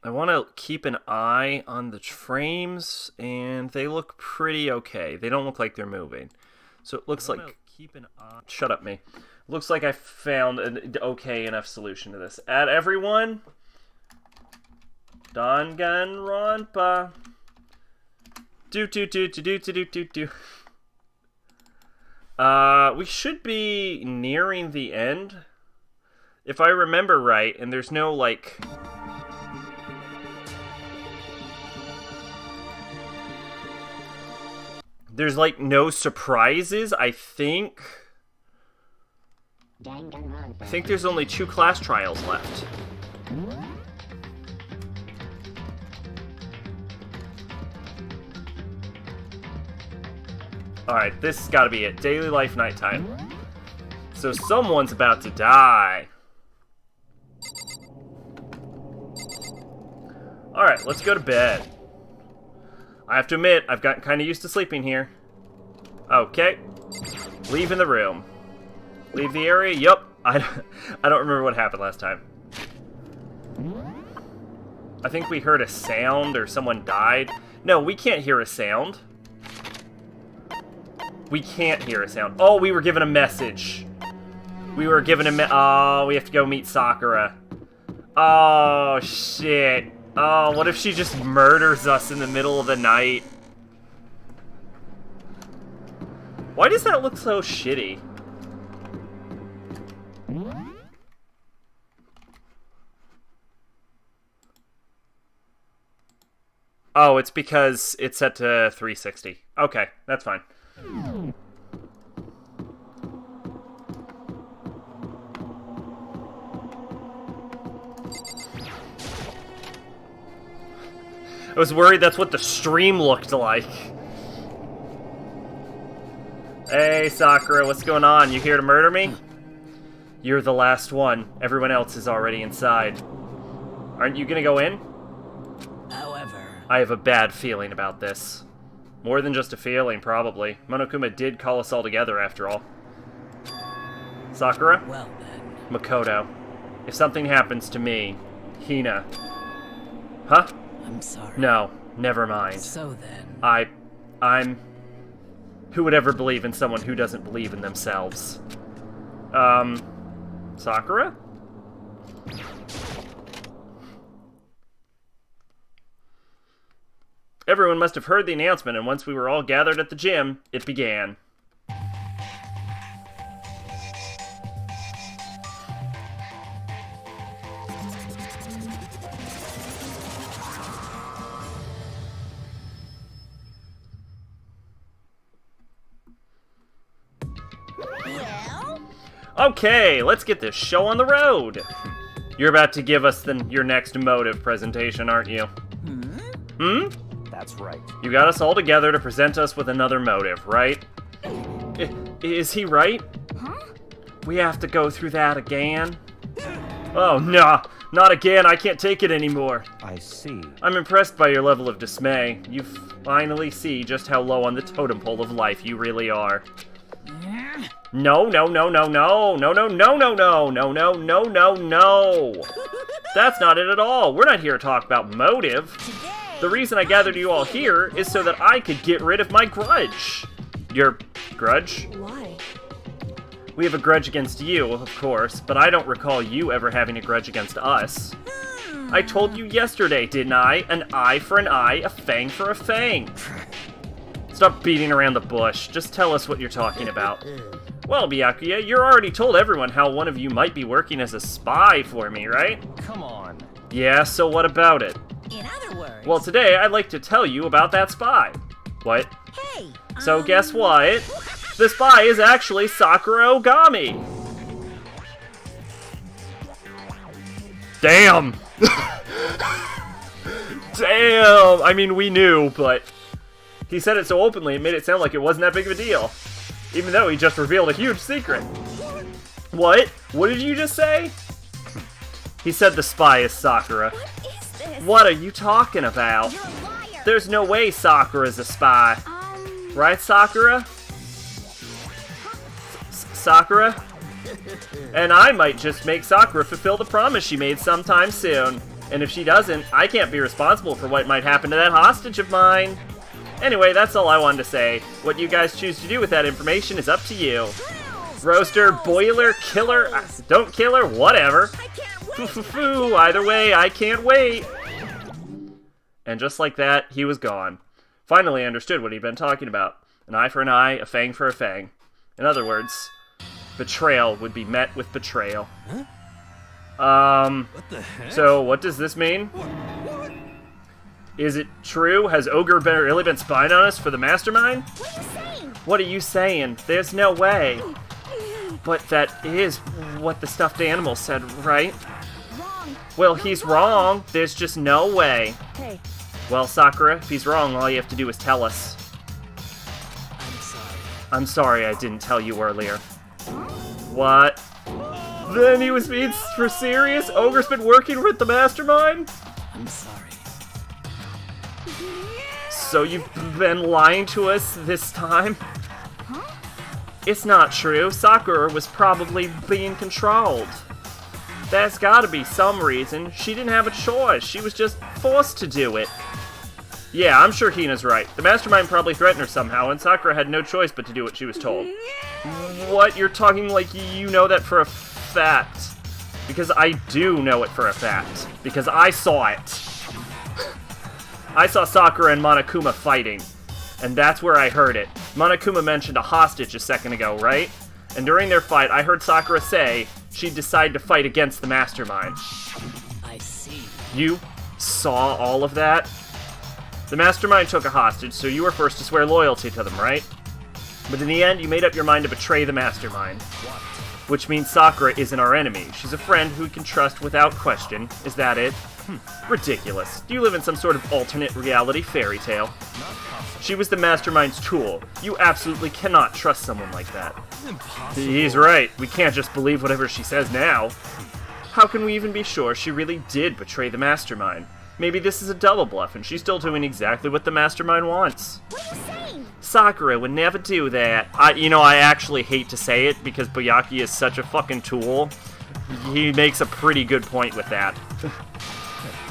I want to keep an eye on the frames, and they look pretty okay. They don't look like they're moving. So it looks like... Keep an eye... Shut up, me. Looks like I found an okay enough solution to this. Add everyone. Danganronpa. Do. We should be nearing the end. If I remember right, and there's no, like... There's, like, no surprises, I think. I think there's only 2 class trials left. Alright, this has got to be it. Daily life, nighttime. So someone's about to die. Alright, let's go to bed. I have to admit, I've gotten kind of used to sleeping here. Okay. Leaving the room. Leave the area? Yup. I don't remember what happened last time. I think we heard a sound or someone died. No, we can't hear a sound. We can't hear a sound. Oh, we were given a message. We were given a oh, we have to go meet Sakura. Oh, shit. Oh, what if she just murders us in the middle of the night? Why does that look so shitty? Oh, it's because it's set to 360. Okay, that's fine. I was worried that's what the stream looked like. Hey, Sakura, what's going on? You here to murder me? You're the last one. Everyone else is already inside. Aren't you gonna go in? However... I have a bad feeling about this. More than just a feeling, probably. Monokuma did call us all together, after all. Sakura? Well then... Makoto. If something happens to me, Hina... Huh? I'm sorry. No, never mind. So then... I'm... Who would ever believe in someone who doesn't believe in themselves? Sakura? Everyone must have heard the announcement, and once we were all gathered at the gym, it began. Okay, let's get this show on the road. You're about to give us your next motive presentation, aren't you? Hmm? That's right. You got us all together to present us with another motive, right? Is he right? Huh? We have to go through that again? Oh, nah, not again. I can't take it anymore. I see. I'm impressed by your level of dismay. You finally see just how low on the totem pole of life you really are. No, no, no, no, no, no, no, no, no, no, no, no, no, no, no. That's not it at all. We're not here to talk about motive. The reason I gathered you all here is so that I could get rid of my grudge. Your grudge? Why? We have a grudge against you, of course, but I don't recall you ever having a grudge against us. I told you yesterday, didn't I? An eye for an eye, a fang for a fang. Stop beating around the bush. Just tell us what you're talking about. Well, Byakuya, you're already told everyone how one of you might be working as a spy for me, right? Come on. Yeah, so what about it? In other words... Well, today I'd like to tell you about that spy. What? Hey! So guess what? The spy is actually Sakura Ogami! Damn! Damn! I mean, we knew, but... He said it so openly, it made it sound like it wasn't that big of a deal. Even though he just revealed a huge secret. What? What did you just say? He said the spy is Sakura. What is this? What are you talking about? You're a liar! There's no way Sakura's a spy. Right, Sakura? Sakura? And I might just make Sakura fulfill the promise she made sometime soon. And if she doesn't, I can't be responsible for what might happen to that hostage of mine. Anyway, that's all I wanted to say. What you guys choose to do with that information is up to you. Roaster, boiler, killer, don't kill her, whatever. I can't wait. Foo-foo-foo, either way, I can't wait. And just like that, he was gone. Finally, I understood what he'd been talking about. An eye for an eye, a fang for a fang. In other words, betrayal would be met with betrayal. What the heck? So what does this mean? Is it true? Has Ogre really been spying on us for the mastermind? What are you saying? What are you saying? There's no way. But that is what the stuffed animal said, right? Wrong. Well, he's wrong. There's just no way. Hey, Well, Sakura, if he's wrong, all you have to do is tell us. I'm sorry. I'm sorry I didn't tell you earlier. What? Then he was being for serious? Ogre's been working with the mastermind? I'm sorry. So you've been lying to us this time? It's not true. Sakura was probably being controlled. There's gotta be some reason. She didn't have a choice. She was just forced to do it. Yeah, I'm sure Hina's right. The mastermind probably threatened her somehow, and Sakura had no choice but to do what she was told. What? You're talking like you know that for a fact. Because I do know it for a fact. Because I saw it. I saw Sakura and Monokuma fighting. And that's where I heard it. Monokuma mentioned a hostage a second ago, right? And during their fight, I heard Sakura say she'd decide to fight against the mastermind. I see. You saw all of that? The mastermind took a hostage, so you were forced to swear loyalty to them, right? But in the end, you made up your mind to betray the mastermind. Which means Sakura isn't our enemy. She's a friend who we can trust without question. Is that it? Ridiculous. Do you live in some sort of alternate reality fairy tale? She was the mastermind's tool. You absolutely cannot trust someone like that. Impossible. He's right. We can't just believe whatever she says now. How can we even be sure she really did betray the mastermind? Maybe this is a double bluff and she's still doing exactly what the mastermind wants. what are you saying? Sakura would never do that. I actually hate to say it because Boyaki is such a fucking tool. He makes a pretty good point with that.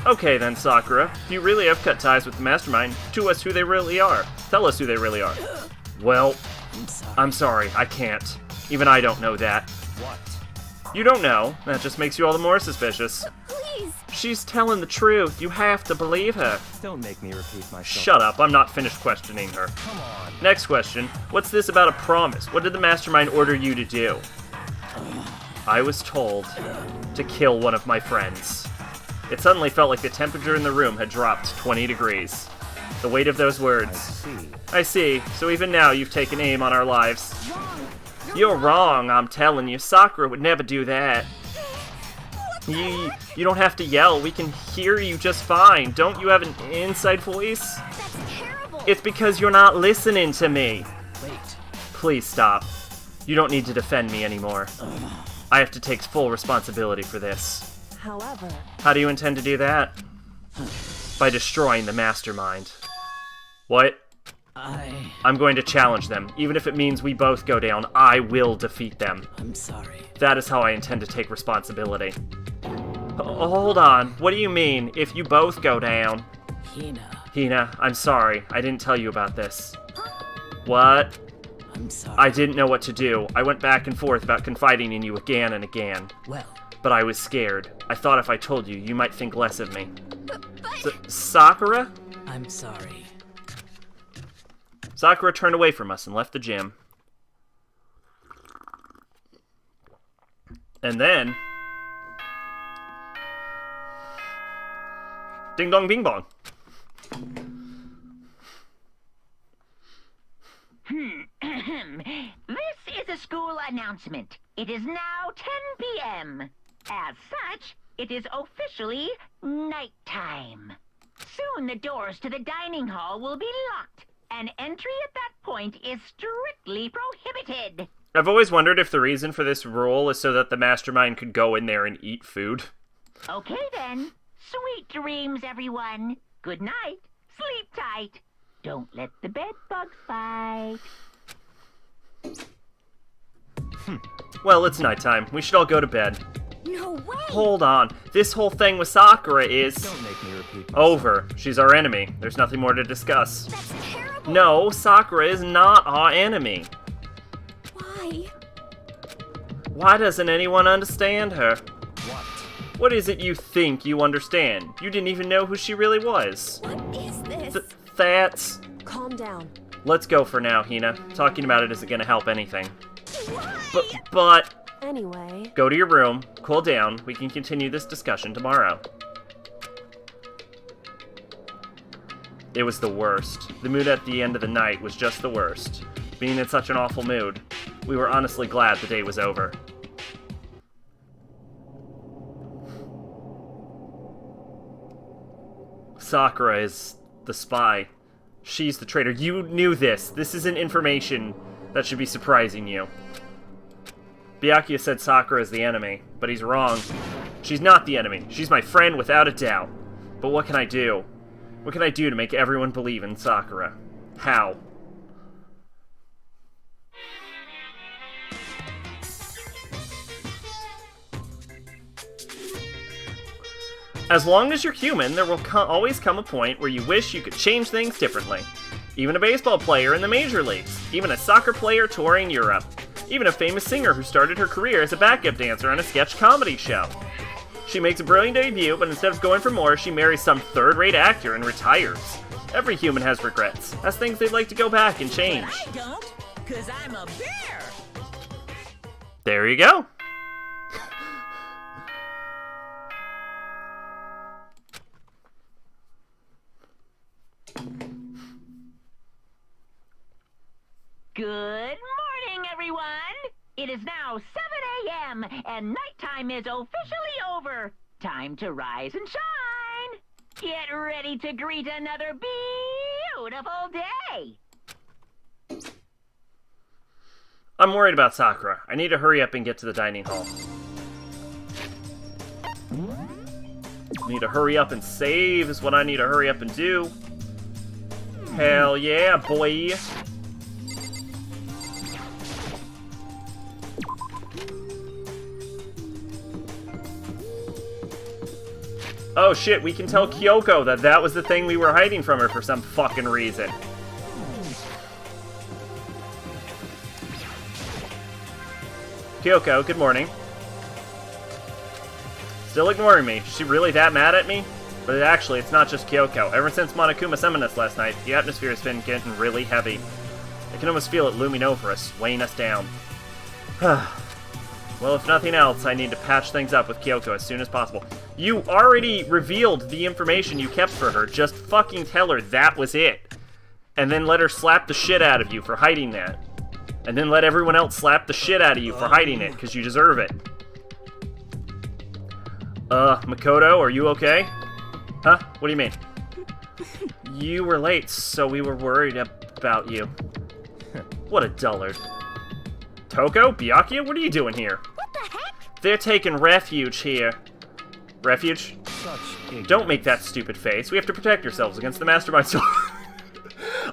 Okay then, Sakura. If you really have cut ties with the mastermind, to us who they really are. Tell us who they really are. Well, I'm sorry, I can't. Even I don't know that. What? You don't know. That just makes you all the more suspicious. Please. She's telling the truth. You have to believe her. Don't make me repeat myself. Shut up, I'm not finished questioning her. Come on. Next question. What's this about a promise? What did the mastermind order you to do? I was told to kill one of my friends. It suddenly felt like the temperature in the room had dropped 20 degrees. The weight of those I words. see. I see. So even now you've taken aim on our lives. Wrong. You're wrong, I'm telling you. Sakura would never do that. You don't have to yell. We can hear you just fine. Don't you have an inside voice? That's terrible. It's because you're not listening to me. Wait. Please stop. You don't need to defend me anymore. I have to take full responsibility for this. However, How do you intend to do that? By destroying the mastermind. What? I'm going to challenge them. Even if it means we both go down, I will defeat them. I'm sorry. That is how I intend to take responsibility. Hold on. What do you mean, if you both go down? Hina, I'm sorry. I didn't tell you about this. What? I'm sorry. I didn't know what to do. I went back and forth about confiding in you again and again. Well, But I was scared. I thought if I told you, you might think less of me. Sakura? I'm sorry. Sakura turned away from us and left the gym. And then... Ding dong bing bong. This is a school announcement. It is now 10 p.m. As such, it is officially nighttime. Soon the doors to the dining hall will be locked, and entry at that point is strictly prohibited. I've always wondered if the reason for this rule is so that the mastermind could go in there and eat food. Okay then. Sweet dreams, everyone. Good night. Sleep tight. Don't let the bed bugs bite. Well, it's nighttime. We should all go to bed. No way! Hold on. This whole thing with Sakura is Don't make me repeat myself. over. She's our enemy. There's nothing more to discuss. That's terrible! No, Sakura is not our enemy. Why? Why doesn't anyone understand her? What? What is it you think you understand? You didn't even know who she really was. What is this? That's... Calm down. Let's go for now, Hina. Talking about it isn't gonna help anything. Why? But... Anyway, Go to your room, cool down, we can continue this discussion tomorrow. It was the worst. The mood at the end of the night was just the worst. Being in such an awful mood, we were honestly glad the day was over. Sakura is the spy. She's the traitor. You knew this. This isn't information that should be surprising you. Byakuya said Sakura is the enemy, but he's wrong. She's not the enemy. She's my friend without a doubt. But what can I do? What can I do to make everyone believe in Sakura? How? As long as you're human, there will always come a point where you wish you could change things differently. Even a baseball player in the major leagues. Even a soccer player touring Europe. Even a famous singer who started her career as a backup dancer on a sketch comedy show. She makes a brilliant debut, but instead of going for more, she marries some third-rate actor and retires. Every human has regrets, has things they'd like to go back and change. I don't, because I'm a bear. There you go. Good morning, everyone! It is now 7 a.m. and nighttime is officially over. Time to rise and shine. Get ready to greet another beautiful day. I'm worried about Sakura. I need to hurry up and get to the dining hall. Need to hurry up and save is what I need to hurry up and do. Hell yeah, boy. Oh shit, we can tell Kyoko that that was the thing we were hiding from her for some fucking reason. Kyoko, good morning. Still ignoring me. Is she really that mad at me? But actually, it's not just Kyoko. Ever since Monokuma summoned us last night, the atmosphere has been getting really heavy. I can almost feel it looming over us, weighing us down. Well, if nothing else, I need to patch things up with Kyoko as soon as possible. You already revealed the information you kept for her. Just fucking tell her that was it. And then let her slap the shit out of you for hiding that. And then let everyone else slap the shit out of you for hiding it, because you deserve it. Makoto, are you okay? Huh? What do you mean? You were late, so we were worried about you. What a dullard. Toko? Byakuya? What are you doing here? what the heck? They're taking refuge here. Refuge? Such ignorance. Don't make that stupid face. We have to protect ourselves against the mastermind. So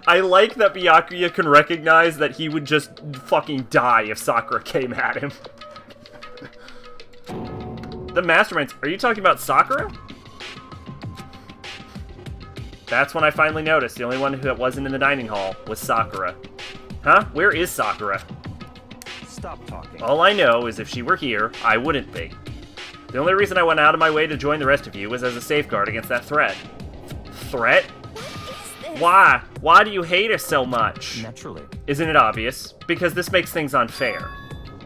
I like that Byakuya can recognize that he would just fucking die if Sakura came at him. The masterminds. Are you talking about Sakura? That's when I finally noticed the only one who wasn't in the dining hall was Sakura. Huh? Where is Sakura? Stop talking. All I know is if she were here, I wouldn't be. The only reason I went out of my way to join the rest of you was as a safeguard against that threat. Threat? Why? Why do you hate her so much? Naturally. Isn't it obvious? Because this makes things unfair.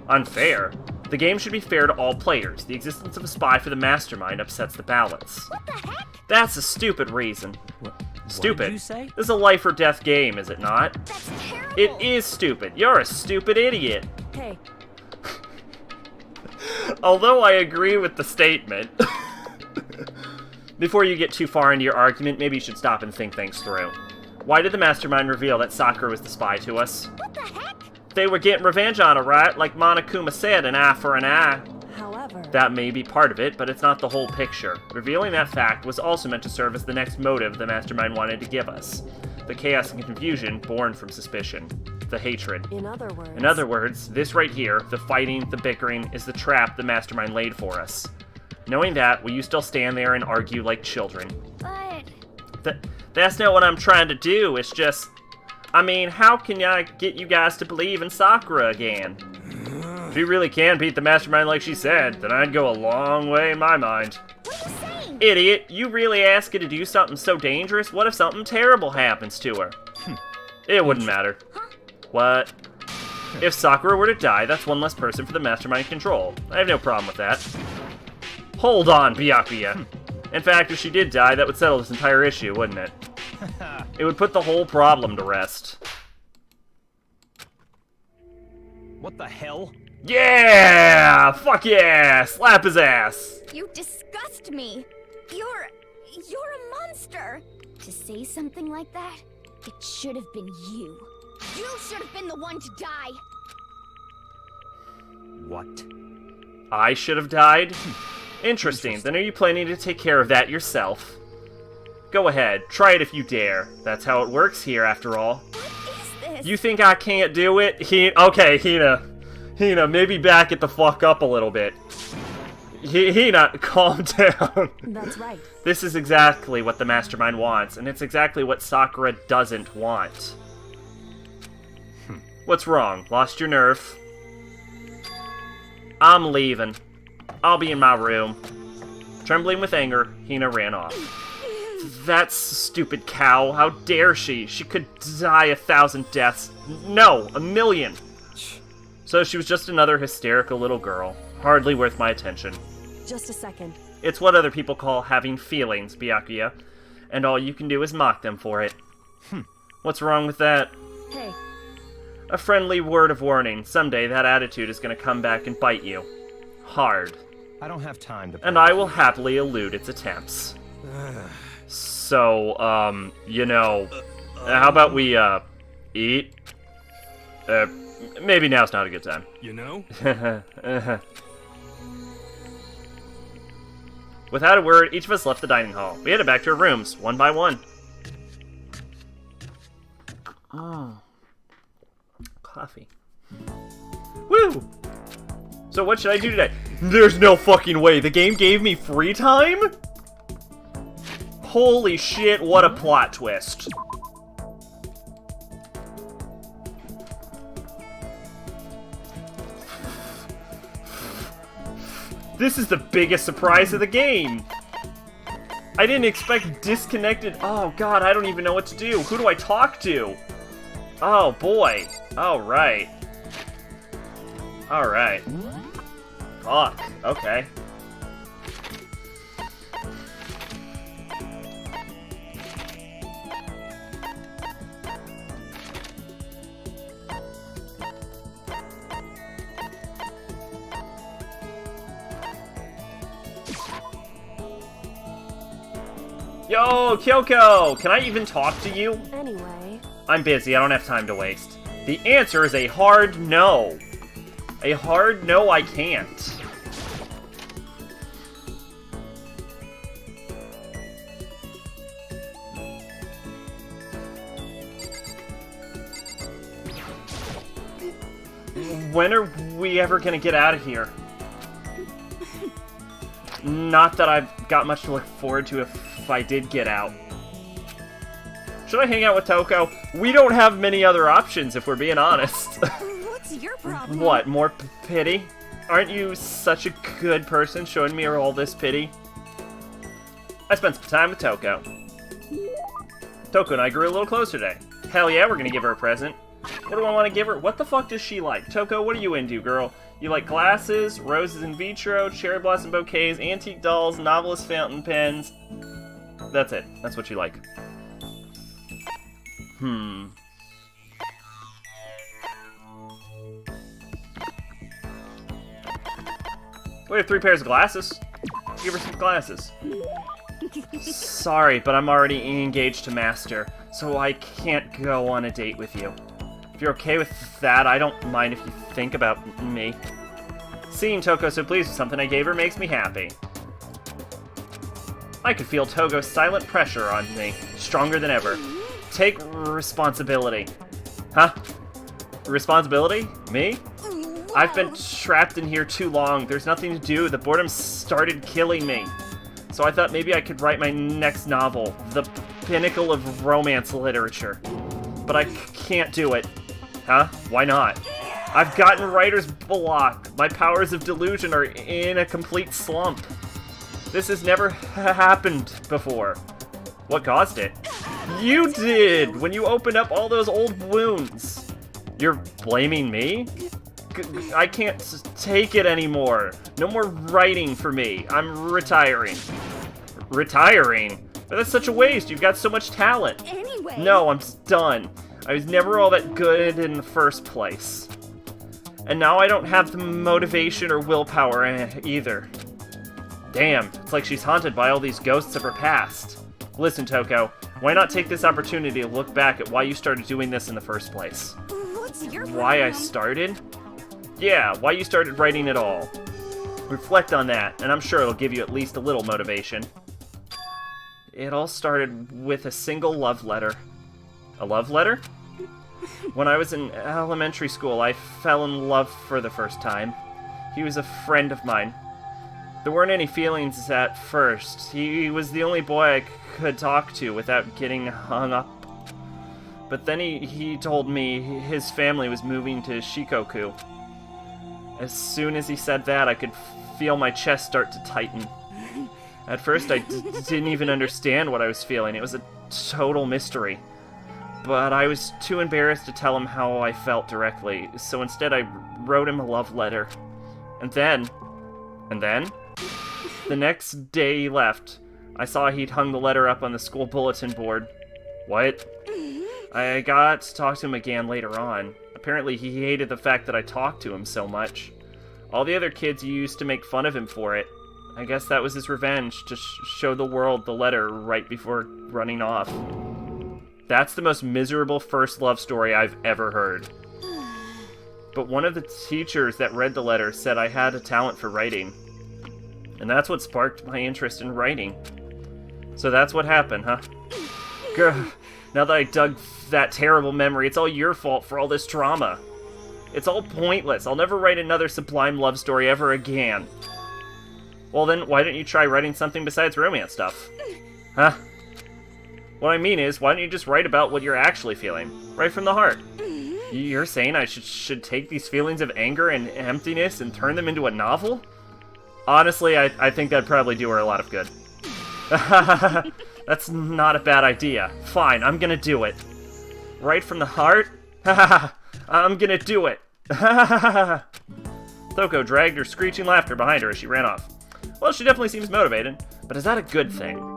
Unfair? The game should be fair to all players. The existence of a spy for the mastermind upsets the balance. What the heck? That's a stupid reason. What Stupid. did you say? This is a life or death game, is it not? That's terrible. It is stupid. You're a stupid idiot. Hey, Although I agree with the statement. Before you get too far into your argument, maybe you should stop and think things through. Why did the mastermind reveal that Sakura was the spy to us? what the heck? They were getting revenge on her, right? Like Monokuma said, an eye for an eye. However, That may be part of it, but it's not the whole picture. Revealing that fact was also meant to serve as the next motive the mastermind wanted to give us. The chaos and confusion born from suspicion. the hatred. In other words... In other words, this right here, the fighting, the bickering, is the trap the mastermind laid for us. Knowing that, will you still stand there and argue like children? But... That's not what I'm trying to do, it's just... I mean, how can I get you guys to believe in Sakura again? If you really can beat the mastermind like she said, then I'd go a long way in my mind. What are you saying? Idiot, you really ask her to do something so dangerous? What if something terrible happens to her? It wouldn't matter. What? If Sakura were to die, that's one less person for the mastermind to control. I have no problem with that. Hold on, Byakuya. In fact, if she did die, that would settle this entire issue, wouldn't it? It would put the whole problem to rest. What the hell? Yeah! Fuck yeah! Slap his ass! You disgust me. You're a monster. To say something like that, it should have been you. You should have been the one to die. What? I should have died? Interesting. Then are you planning to take care of that yourself? Go ahead. Try it if you dare. That's how it works here, after all. What is this? You think I can't do it? Okay, Hina, maybe back it the fuck up a little bit. Hina, calm down. That's right. This is exactly what the mastermind wants, and it's exactly what Sakura doesn't want. What's wrong? Lost your nerve? I'm leaving. I'll be in my room. Trembling with anger, Hina ran off. That stupid cow. How dare she? She could die 1,000 deaths. No, 1,000,000. So she was just another hysterical little girl. Hardly worth my attention. Just a second. It's what other people call having feelings, Byakuya. And all you can do is mock them for it. What's wrong with that? Hey, A friendly word of warning. Someday that attitude is going to come back and bite you. Hard. I don't have time to... And I will happily elude its attempts. So, you know, how about we, eat? Maybe now's not a good time. You know? Without a word, each of us left the dining hall. We headed back to our rooms, one by one. Oh. Coffee. Woo! So what should I do today? There's no fucking way. The game gave me free time? Holy shit, what a plot twist. This is the biggest surprise of the game. I didn't expect disconnected... Oh god, I don't even know what to do. Who do I talk to? Oh boy. Alright. Alright. Fuck. Okay. Yo, Kyoko! Can I even talk to you? anyway. I'm busy, I don't have time to waste. The answer is a hard no. A hard no, I can't. When are we ever gonna get out of here? Not that I've got much to look forward to if I did get out. Should I hang out with Toko? We don't have many other options, if we're being honest. What's your problem? What, more pity? Aren't you such a good person showing me all this pity? I spent some time with Toko. Toko and I grew a little closer today. Hell yeah, we're gonna give her a present. What do I want to give her? What the fuck does she like? Toko, what are you into, girl? You like glasses, roses in vitro, cherry blossom bouquets, antique dolls, novelist fountain pens. That's it. That's what you like. We have 3 pairs of glasses. Give her some glasses. Sorry, but I'm already engaged to Master, so I can't go on a date with you. If you're okay with that, I don't mind if you think about me. Seeing Toko so pleased with something I gave her makes me happy. I could feel Togo's silent pressure on me, stronger than ever. Take responsibility. Huh? Responsibility? Me? I've been trapped in here too long. There's nothing to do. The boredom started killing me. So I thought maybe I could write my next novel, the pinnacle of romance literature. But I can't do it. Huh? Why not? I've gotten writer's block. My powers of delusion are in a complete slump. This has never happened before. What caused it? You did! When you opened up all those old wounds. You're blaming me? I can't take it anymore. No more writing for me. I'm retiring. Retiring? But that's such a waste. You've got so much talent. Anyway. No, I'm done. I was never all that good in the first place. And now I don't have the motivation or willpower either. Damn, it's like she's haunted by all these ghosts of her past. Listen, Toko, why not take this opportunity to look back at why you started doing this in the first place? What's your Why I problem? started? Yeah, why you started writing at all. Reflect on that, and I'm sure it'll give you at least a little motivation. It all started with a single love letter. A love letter? When I was in elementary school, I fell in love for the first time. He was a friend of mine. There weren't any feelings at first. He was the only boy I could talk to without getting hung up. But then he told me his family was moving to Shikoku. As soon as he said that, I could feel my chest start to tighten. At first, I didn't even understand what I was feeling. It was a total mystery. But I was too embarrassed to tell him how I felt directly, so instead I wrote him a love letter. And then, the next day he left, I saw he'd hung the letter up on the school bulletin board. What? I got to talk to him again later on. Apparently he hated the fact that I talked to him so much. All the other kids used to make fun of him for it. I guess that was his revenge, to show the world the letter right before running off. That's the most miserable first love story I've ever heard. But one of the teachers that read the letter said I had a talent for writing. And that's what sparked my interest in writing. So that's what happened, huh? Grr, now that I dug that terrible memory, it's all your fault for all this trauma. It's all pointless. I'll never write another sublime love story ever again. Well then, why don't you try writing something besides romance stuff? Huh? What I mean is, why don't you just write about what you're actually feeling? Right from the heart. You're saying I should take these feelings of anger and emptiness and turn them into a novel? Honestly, I think that'd probably do her a lot of good. That's not a bad idea. Fine, I'm gonna do it. Right from the heart? I'm gonna do it. Toko dragged her screeching laughter behind her as she ran off. Well, she definitely seems motivated, but is that a good thing?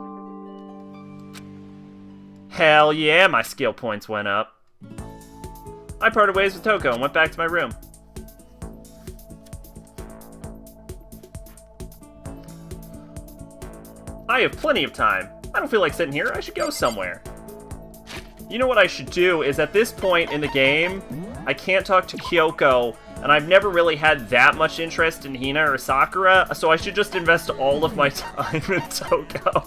Hell yeah, my skill points went up. I parted ways with Toko and went back to my room. I have plenty of time. I don't feel like sitting here. I should go somewhere. You know what I should do is at this point in the game, I can't talk to Kyoko, and I've never really had that much interest in Hina or Sakura, so I should just invest all of my time in Toko.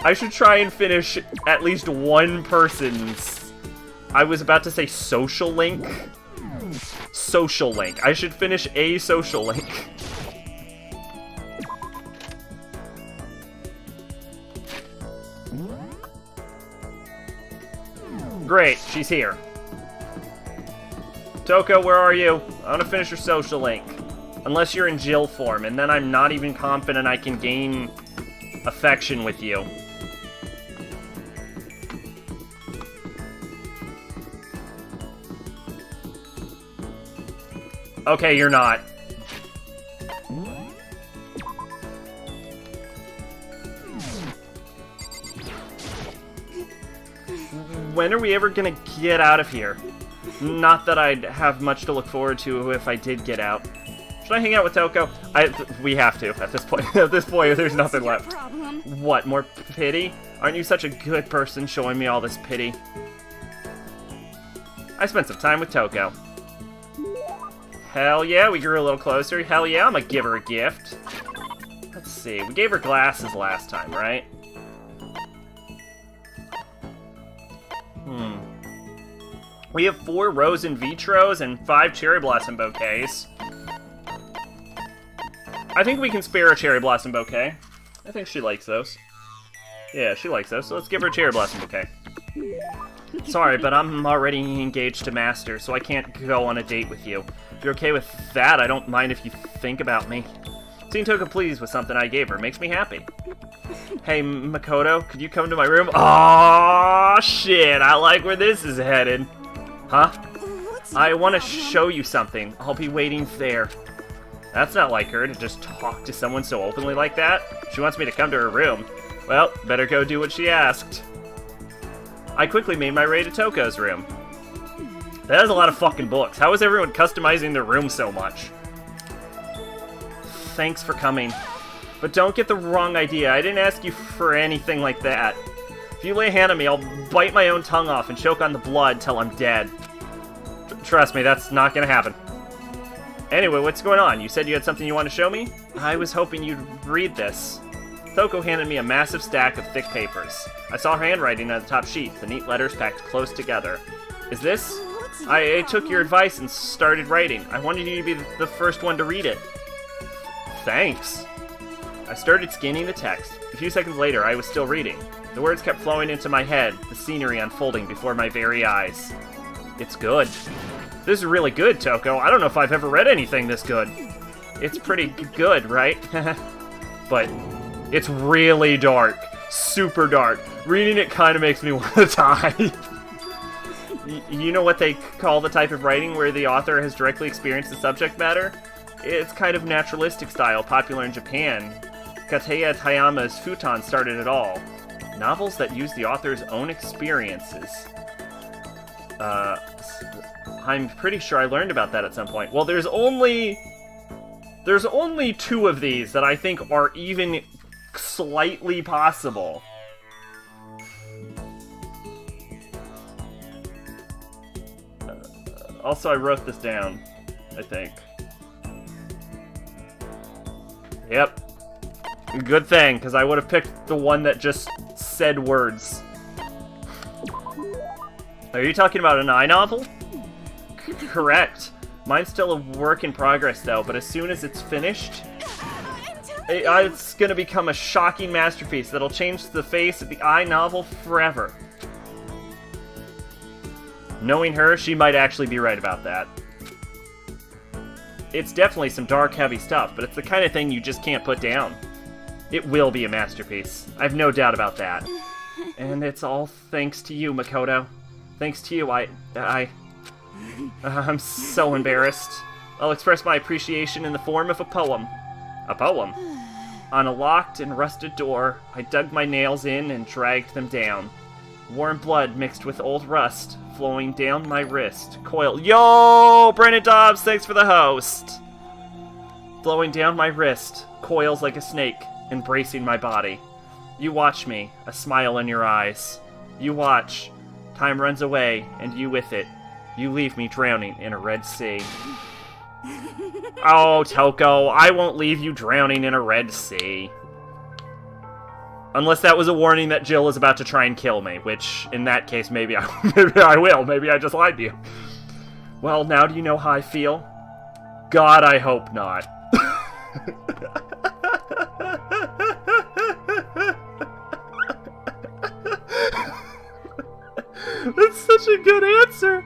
I should try and finish at least one person's... I was about to say social link. Social link. I should finish a social link. Great, she's here. Toko, where are you? I want to finish your social link. Unless you're in Jill form, and then I'm not even confident I can gain affection with you. Okay, you're not. When are we ever gonna get out of here? Not that I'd have much to look forward to if I did get out. Should I hang out with Toko? We have to, at this point. At this point, there's nothing left. Problem? What, more pity? Aren't you such a good person showing me all this pity? I spent some time with Toko. Hell yeah, we grew a little closer. Hell yeah, I'm gonna give her a gift. Let's see, we gave her glasses last time, right? We have 4 rose in vitros and 5 cherry blossom bouquets. I think we can spare a cherry blossom bouquet. I think she likes those. Yeah, she likes those, so let's give her a cherry blossom bouquet. Sorry, but I'm already engaged to Master, so I can't go on a date with you. If you're okay with that, I don't mind if you think about me. Seeing Toka pleased with something I gave her makes me happy. Hey, Makoto, could you come to my room? Oh shit, I like where this is headed. Huh? I want to show you something. I'll be waiting there. That's not like her to just talk to someone so openly like that. She wants me to come to her room. Well, better go do what she asked. I quickly made my way to Toko's room. That is a lot of fucking books. How is everyone customizing their room so much? Thanks for coming. But don't get the wrong idea. I didn't ask you for anything like that. If you lay a hand on me, I'll bite my own tongue off and choke on the blood till I'm dead. Trust me, that's not gonna happen. Anyway, what's going on? You said you had something you want to show me? I was hoping you'd read this. Toko handed me a massive stack of thick papers. I saw her handwriting on the top sheet, the neat letters packed close together. Is this? I took your advice and started writing. I wanted you to be the first one to read it. Thanks. I started scanning the text. A few seconds later, I was still reading. The words kept flowing into my head, the scenery unfolding before my very eyes. It's good. This is really good, Toko. I don't know if I've ever read anything this good. It's pretty good, right? But it's really dark. Super dark. Reading it kind of makes me want to die. You know what they call the type of writing where the author has directly experienced the subject matter? It's kind of naturalistic style, popular in Japan. Kateya Tayama's Futon started it all. Novels that use the author's own experiences. I'm pretty sure I learned about that at some point. Well, there's only 2 of these that I think are even slightly possible. Also, I wrote this down, I think. Yep. Good thing, because I would have picked the one that just said words. Are you talking about an novel? Correct. Mine's still a work in progress, though, but as soon as it's finished, it's going to become a shocking masterpiece that'll change the face of the novel forever. Knowing her, she might actually be right about that. It's definitely some dark, heavy stuff, but it's the kind of thing you just can't put down. It will be a masterpiece. I have no doubt about that. And it's all thanks to you, Makoto. Thanks to you, I'm so embarrassed. I'll express my appreciation in the form of a poem. A poem? On a locked and rusted door, I dug my nails in and dragged them down. Warm blood mixed with old rust, flowing down my wrist. Coil. Yo! Brennan Dobbs, thanks for the host! Flowing down my wrist, coils like a snake, embracing my body. You watch me, a smile in your eyes. You watch. Time runs away, and you with it. You leave me drowning in a red sea. Oh, Toko, I won't leave you drowning in a red sea. Unless that was a warning that Jill is about to try and kill me, which, in that case, maybe I will. Maybe I just lied to you. Well, now do you know how I feel? God, I hope not. That's such a good answer.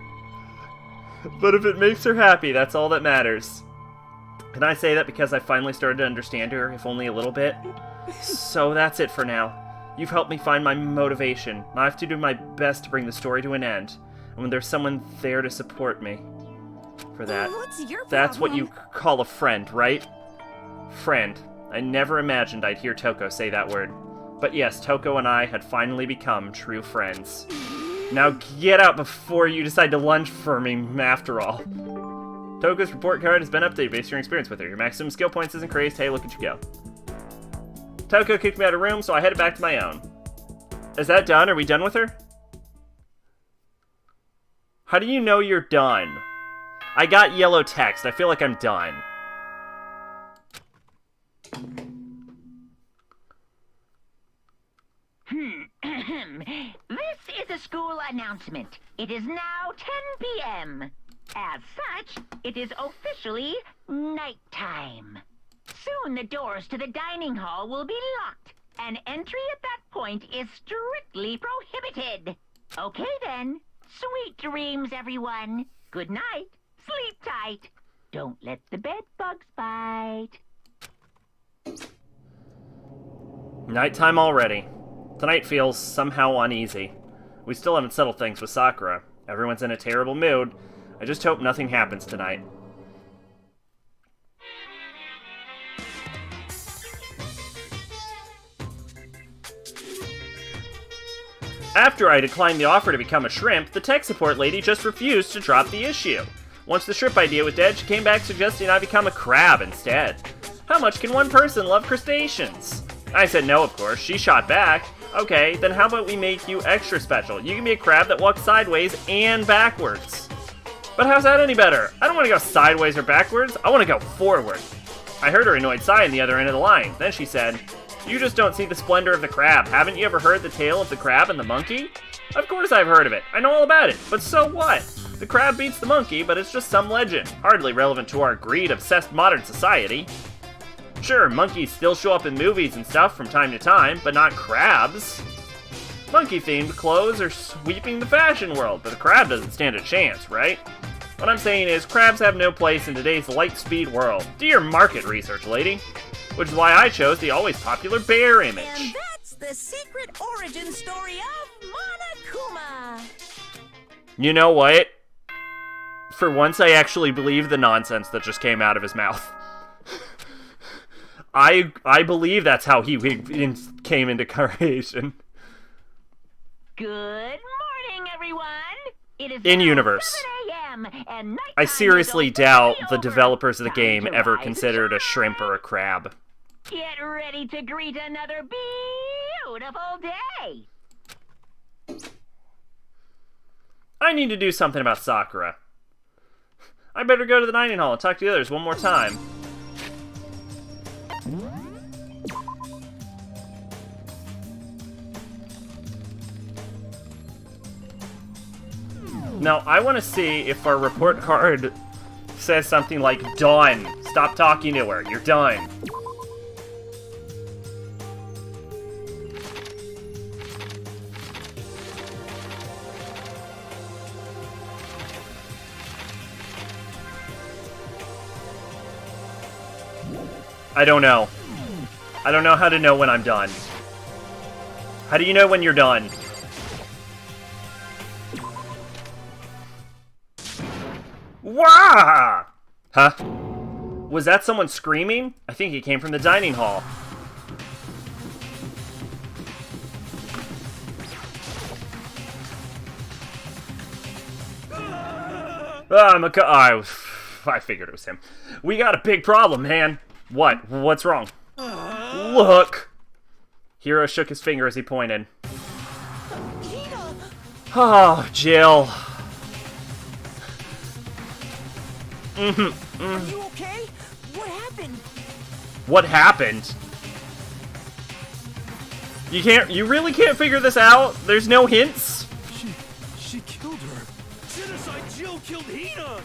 But if it makes her happy, that's all that matters. Can I say that because I finally started to understand her, if only a little bit? So that's it for now. You've helped me find my motivation. Now I have to do my best to bring the story to an end. And when there's someone there to support me. For that. What's your That's what problem? you call a friend, right? Friend. I never imagined I'd hear Toko say that word. But yes, Toko and I had finally become true friends. Now get out before you decide to lunge for me, after all. Toko's report card has been updated based on your experience with her. Your maximum skill points isn't crazed. Hey, look at you go. Toko kicked me out of the room, so I headed back to my own. Is that done? Are we done with her? How do you know you're done? I got yellow text. I feel like I'm done. This is a school announcement. It is now 10 p.m. As such, it is officially nighttime. Soon the doors to the dining hall will be locked, and entry at that point is strictly prohibited. Okay then. Sweet dreams, everyone. Good night. Sleep tight. Don't let the bed bugs bite. Nighttime already. Tonight feels somehow uneasy. We still haven't settled things with Sakura. Everyone's in a terrible mood. I just hope nothing happens tonight. After I declined the offer to become a shrimp, the tech support lady just refused to drop the issue. Once the shrimp idea was dead, she came back suggesting I become a crab instead. How much can one person love crustaceans? I said no, of course. She shot back. Okay, then how about we make you extra special? You can be a crab that walks sideways and backwards. But how's that any better? I don't want to go sideways or backwards. I want to go forward. I heard her annoyed sigh on the other end of the line. Then she said, "You just don't see the splendor of the crab. Haven't you ever heard the tale of the crab and the monkey?" Of course I've heard of it. I know all about it. But so what? The crab beats the monkey, but it's just some legend. Hardly relevant to our greed-obsessed modern society. Sure, monkeys still show up in movies and stuff from time to time, but not crabs. Monkey-themed clothes are sweeping the fashion world, but the crab doesn't stand a chance, right? What I'm saying is, crabs have no place in today's light-speed world. Do your market research, lady. Which is why I chose the always popular bear image. And that's the secret origin story of Monokuma. You know what? For once, I actually believe the nonsense that just came out of his mouth. I believe that's how he came into creation. Good morning, everyone. It is In now universe. 7 a.m. and nighttime I seriously is doubt officially the over. developers of the Time game to ever rise and considered a shine. shrimp or a crab. Get ready to greet another beautiful day. I need to do something about Sakura. I better go to the dining hall and talk to the others one more time. Now, I want to see if our report card says something like, "Done. Stop talking to her. You're done." I don't know. I don't know how to know when I'm done. How do you know when you're done? Wah! Huh? Was that someone screaming? I think it came from the dining hall. I figured it was him. We got a big problem, man. What? What's wrong? Look! Hiro shook his finger as he pointed. Oh, Jill. Are you okay? What happened? What happened? You really can't figure this out? There's no hints? She killed her. Genocide Jill killed Hina.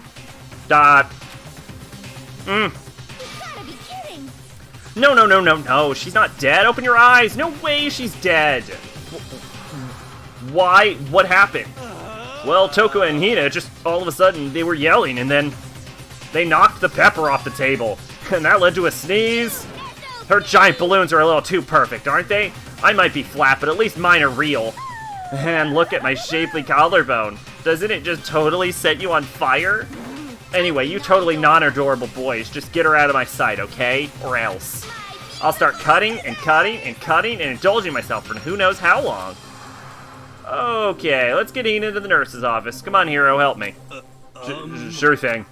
You gotta be kidding. No, she's not dead. Open your eyes. No way she's dead. Why? What happened? Well, Toko and Hina just all of a sudden they were yelling and then they knocked the pepper off the table. And that led to a sneeze. Her giant balloons are a little too perfect, aren't they? I might be flat, but at least mine are real. And look at my shapely collarbone. Doesn't it just totally set you on fire? Anyway, you totally non-adorable boys, just get her out of my sight, okay? Or else. I'll start cutting and cutting and cutting and indulging myself for who knows how long. Okay, let's get Hina to the nurse's office. Come on, Hiro, help me. Sure thing.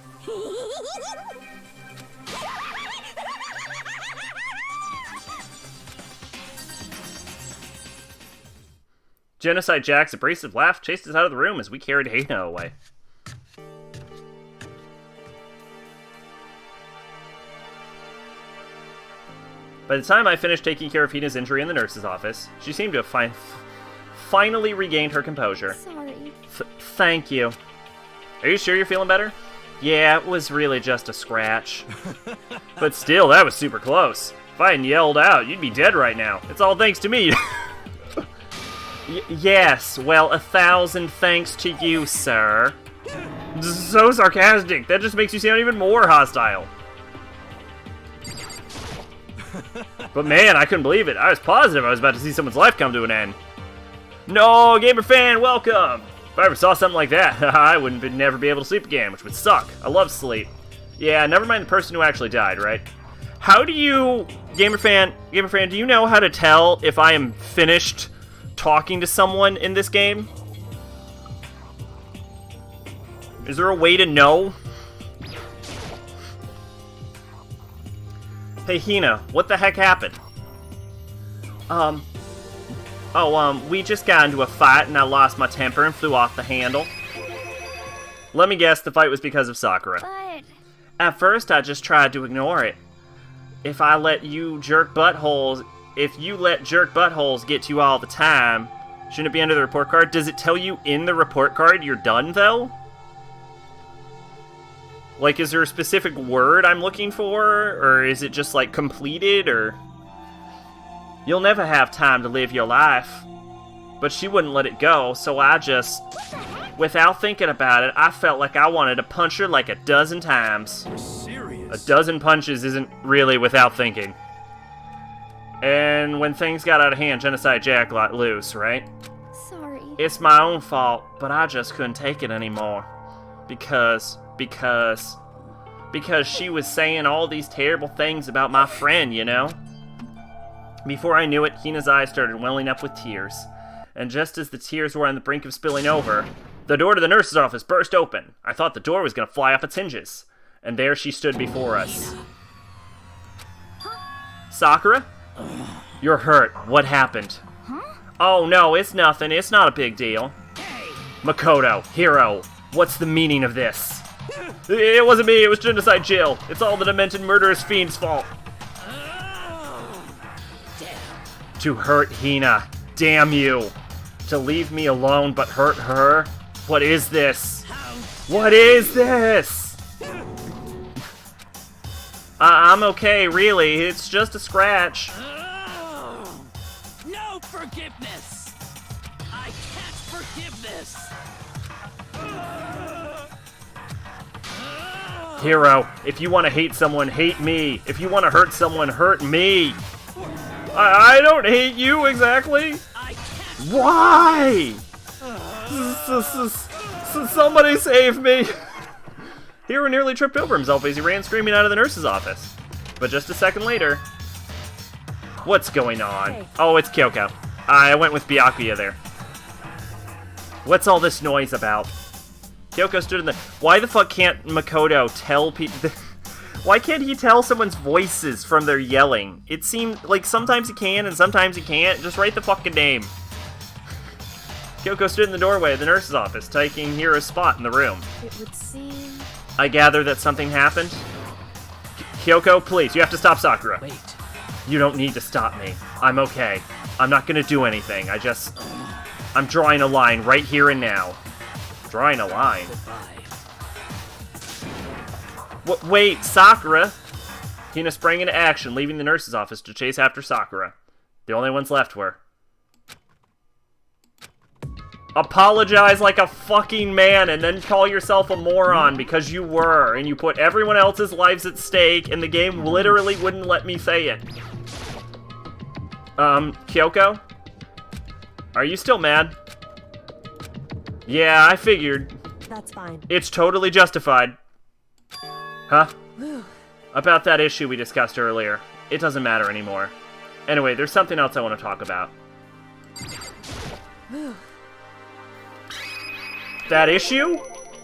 Genocide Jack's abrasive laugh chased us out of the room as we carried Hina away. By the time I finished taking care of Hina's injury in the nurse's office, she seemed to have finally regained her composure. Sorry. Thank you. Are you sure you're feeling better? Yeah, it was really just a scratch. But still, that was super close. If I hadn't yelled out, you'd be dead right now. It's all thanks to me. Yes, well, 1,000 thanks to you, sir. So sarcastic. That just makes you sound even more hostile. But man, I couldn't believe it. I was positive I was about to see someone's life come to an end. No, gamer fan, welcome! If I ever saw something like that, I wouldn't never be able to sleep again, which would suck. I love sleep. Yeah, never mind the person who actually died, right? How do you, gamer fan, do you know how to tell if I am finished talking to someone in this game? Is there a way to know? Hey, Hina, what the heck happened? We just got into a fight and I lost my temper and flew off the handle. Let me guess, the fight was because of Sakura. But At first, I just tried to ignore it. If you let jerk buttholes get to you all the time, shouldn't it be under the report card? Does it tell you in the report card you're done, though? Like, is there a specific word I'm looking for? Or is it just, like, completed? Or you'll never have time to live your life. But she wouldn't let it go, so I just, without thinking about it, I felt like I wanted to punch her like a dozen times. You're serious? A dozen punches isn't really without thinking. And when things got out of hand, Genocide Jack let loose, right? Sorry. It's my own fault, but I just couldn't take it anymore. Because she was saying all these terrible things about my friend, you know? Before I knew it, Hina's eyes started welling up with tears. And just as the tears were on the brink of spilling over, the door to the nurse's office burst open. I thought the door was going to fly off its hinges. And there she stood before us. Sakura? You're hurt. What happened? Oh no, it's nothing. It's not a big deal. Makoto, Hero, what's the meaning of this? It wasn't me, it was Genocide Jill. It's all the demented murderous fiend's fault. To hurt Hina. Damn you. To leave me alone but hurt her? What is this? What is this? I'm okay, really. It's just a scratch. No forgiveness! I can't forgive this! Hero, if you want to hate someone, hate me. If you want to hurt someone, hurt me. I don't hate you exactly. Why? Somebody save me. Hero nearly tripped over himself as he ran screaming out of the nurse's office. But just a second later... What's going on? Hey. Oh, it's Kyoko. I went with Byakuya there. What's all this noise about? Kyoko stood in the... Why the fuck can't Makoto tell people... Why can't he tell someone's voices from their yelling? It seemed like sometimes he can and sometimes he can't. Just write the fucking name. Kyoko stood in the doorway of the nurse's office, taking Hiro's spot in the room. It would seem... I gather that something happened? Kyoko, please, you have to stop Sakura. Wait. You don't need to stop me. I'm okay. I'm not gonna do anything. I'm drawing a line right here and now. Drawing a line? Wait, Sakura! Hina sprang into action, leaving the nurse's office to chase after Sakura. The only ones left were... Apologize like a fucking man and then call yourself a moron because you were, and you put everyone else's lives at stake, and the game literally wouldn't let me say it. Kyoko? Are you still mad? Yeah, I figured. That's fine. It's totally justified. Huh? About that issue we discussed earlier. It doesn't matter anymore. Anyway, there's something else I want to talk about. That issue?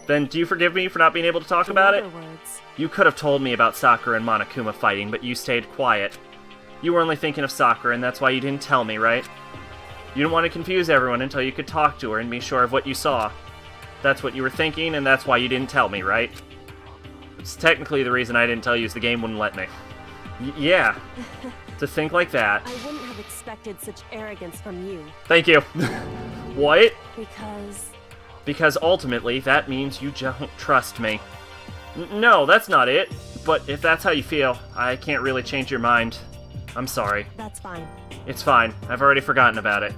Then do you forgive me for not being able to talk about it? In other words, You could have told me about Sakura and Monokuma fighting, but you stayed quiet. You were only thinking of Sakura, and that's why you didn't tell me, right? You didn't want to confuse everyone until you could talk to her and be sure of what you saw. That's what you were thinking, and that's why you didn't tell me, right? It's technically the reason I didn't tell you is the game wouldn't let me. Yeah. To think like that. I wouldn't have expected such arrogance from you. Thank you. What? Because ultimately, that means you don't trust me. No, that's not it. But if that's how you feel, I can't really change your mind. I'm sorry. That's fine. It's fine. I've already forgotten about it.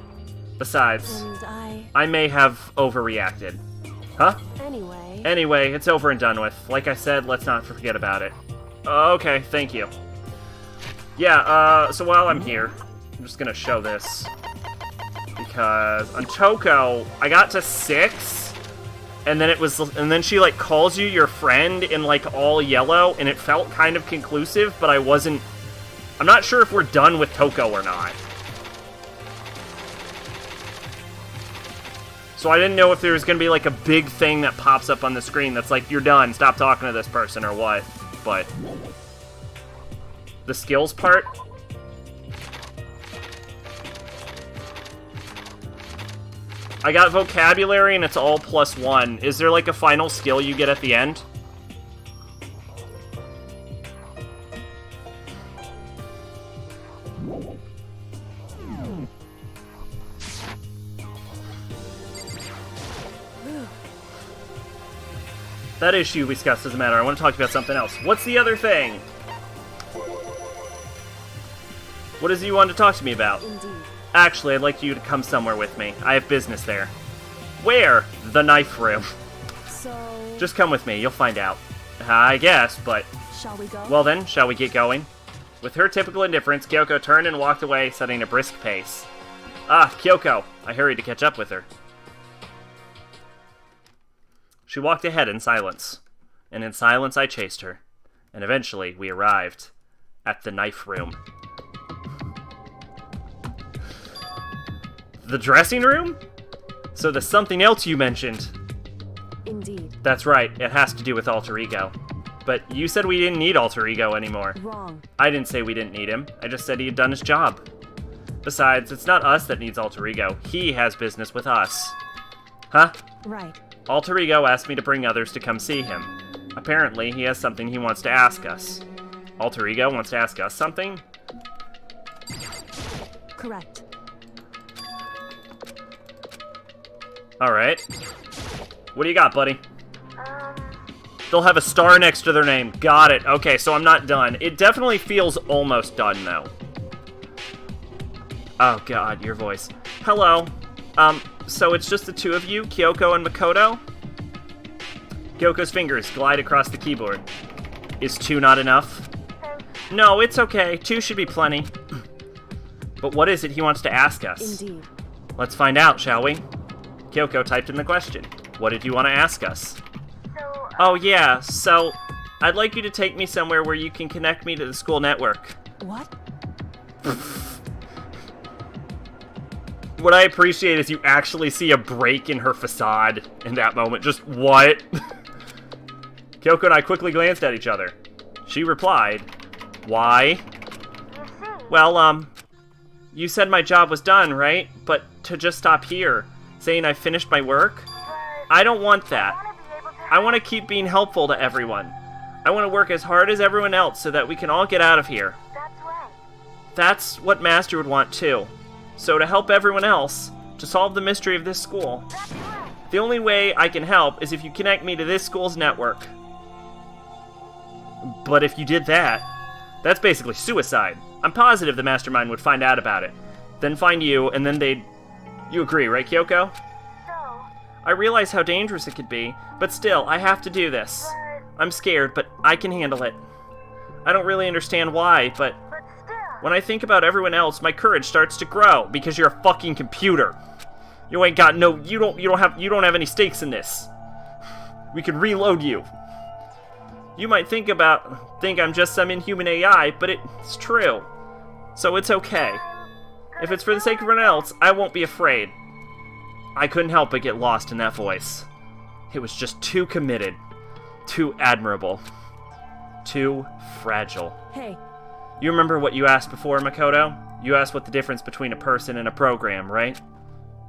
Besides, And I may have overreacted. Huh? Anyway, it's over and done with. Like I said, let's not forget about it. Okay, thank you. Yeah, so while I'm here, I'm just gonna show this. Because on Toko, I got to 6, and then she, like, calls you your friend in, like, all yellow, and it felt kind of conclusive, but I'm not sure if we're done with Toko or not. So I didn't know if there was gonna be, like, a big thing that pops up on the screen that's like, you're done, stop talking to this person, or what. But the skills part? I got vocabulary and it's all +1. Is there like a final skill you get at the end? That issue we discussed doesn't matter. I want to talk about something else. What's the other thing? What is it you wanted to talk to me about? indeed. Actually, I'd like you to come somewhere with me. I have business there. Where? The knife room. So, Just come with me, you'll find out. I guess, but... shall we go? Well then, shall we get going? With her typical indifference, Kyoko turned and walked away, setting a brisk pace. Ah, Kyoko! I hurried to catch up with her. She walked ahead in silence, and in silence I chased her, and eventually we arrived at the knife room. The dressing room? So the something else you mentioned. Indeed. That's right, it has to do with Alter Ego. But you said we didn't need Alter Ego anymore. Wrong. I didn't say we didn't need him, I just said he had done his job. Besides, it's not us that needs Alter Ego, he has business with us. Huh? Right. Alter Ego asked me to bring others to come see him. Apparently, he has something he wants to ask us. Alter Ego wants to ask us something? Correct. Alright. What do you got, buddy? They'll have a star next to their name. Got it. Okay, so I'm not done. It definitely feels almost done, though. Oh, God, your voice. Hello. So it's just the two of you, Kyoko and Makoto? Kyoko's fingers glide across the keyboard. Is 2 not enough? No, it's okay. 2 should be plenty. But what is it he wants to ask us? Indeed. Let's find out, shall we? Kyoko typed in the question. What did you want to ask us? Oh yeah, so I'd like you to take me somewhere where you can connect me to the school network. What? What I appreciate is you actually see a break in her facade in that moment. Just, what? Kyoko and I quickly glanced at each other. She replied, why? Well, you said my job was done, right? But to just stop here, saying I finished my work? I don't want that. I want to keep being helpful to everyone. I want to work as hard as everyone else so that we can all get out of here. That's what Master would want too. So to help everyone else, to solve the mystery of this school, the only way I can help is if you connect me to this school's network. But if you did that, that's basically suicide. I'm positive the Mastermind would find out about it, then find you, and then they'd... You agree, right, Kyoko? I realize how dangerous it could be, but still, I have to do this. I'm scared, but I can handle it. I don't really understand why, but when I think about everyone else, my courage starts to grow because you're a fucking computer. You ain't got no, you don't have any stakes in this. We could reload you. You might think I'm just some inhuman AI, but it's true. So it's okay. If it's for the sake of everyone else, I won't be afraid. I couldn't help but get lost in that voice. It was just too committed, too admirable, too fragile. Hey. You remember what you asked before, Makoto? You asked what the difference between a person and a program, right?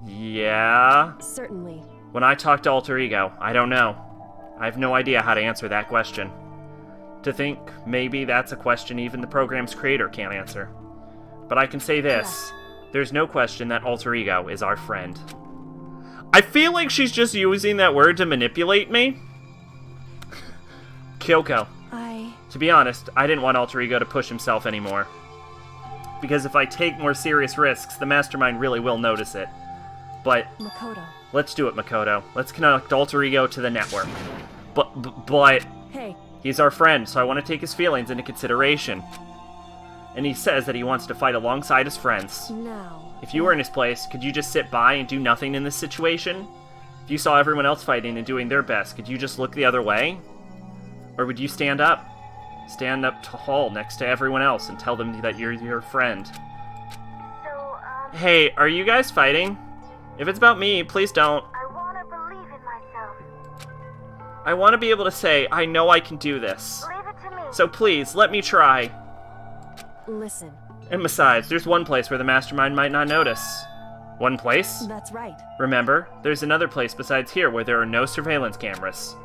Yeah? Certainly. When I talk to Alter Ego, I don't know. I have no idea how to answer that question. To think maybe that's a question even the program's creator can't answer. but I can say this. There's no question that alter ego is our friend. I feel like she's just using that word to manipulate me. Kyoko. To be honest, I didn't want alter ego to push himself anymore. Because if I take more serious risks, the mastermind really will notice it. But Makoto. Let's do it, Makoto. Let's connect alter ego to the network. But Hey. He's our friend, so I want to take his feelings into consideration. And he says that he wants to fight alongside his friends. Now. If you were in his place, could you just sit by and do nothing in this situation? If you saw everyone else fighting and doing their best, could you just look the other way? Or would you stand up? Stand up tall next to everyone else and tell them that you're your friend. Hey, are you guys fighting? If it's about me, please don't. I want to believe in myself. I want to be able to say, I know I can do this. Leave it to me. So please, let me try. Listen. And besides, there's one place where the mastermind might not notice. One place? That's right. Remember, there's another place besides here where there are no surveillance cameras.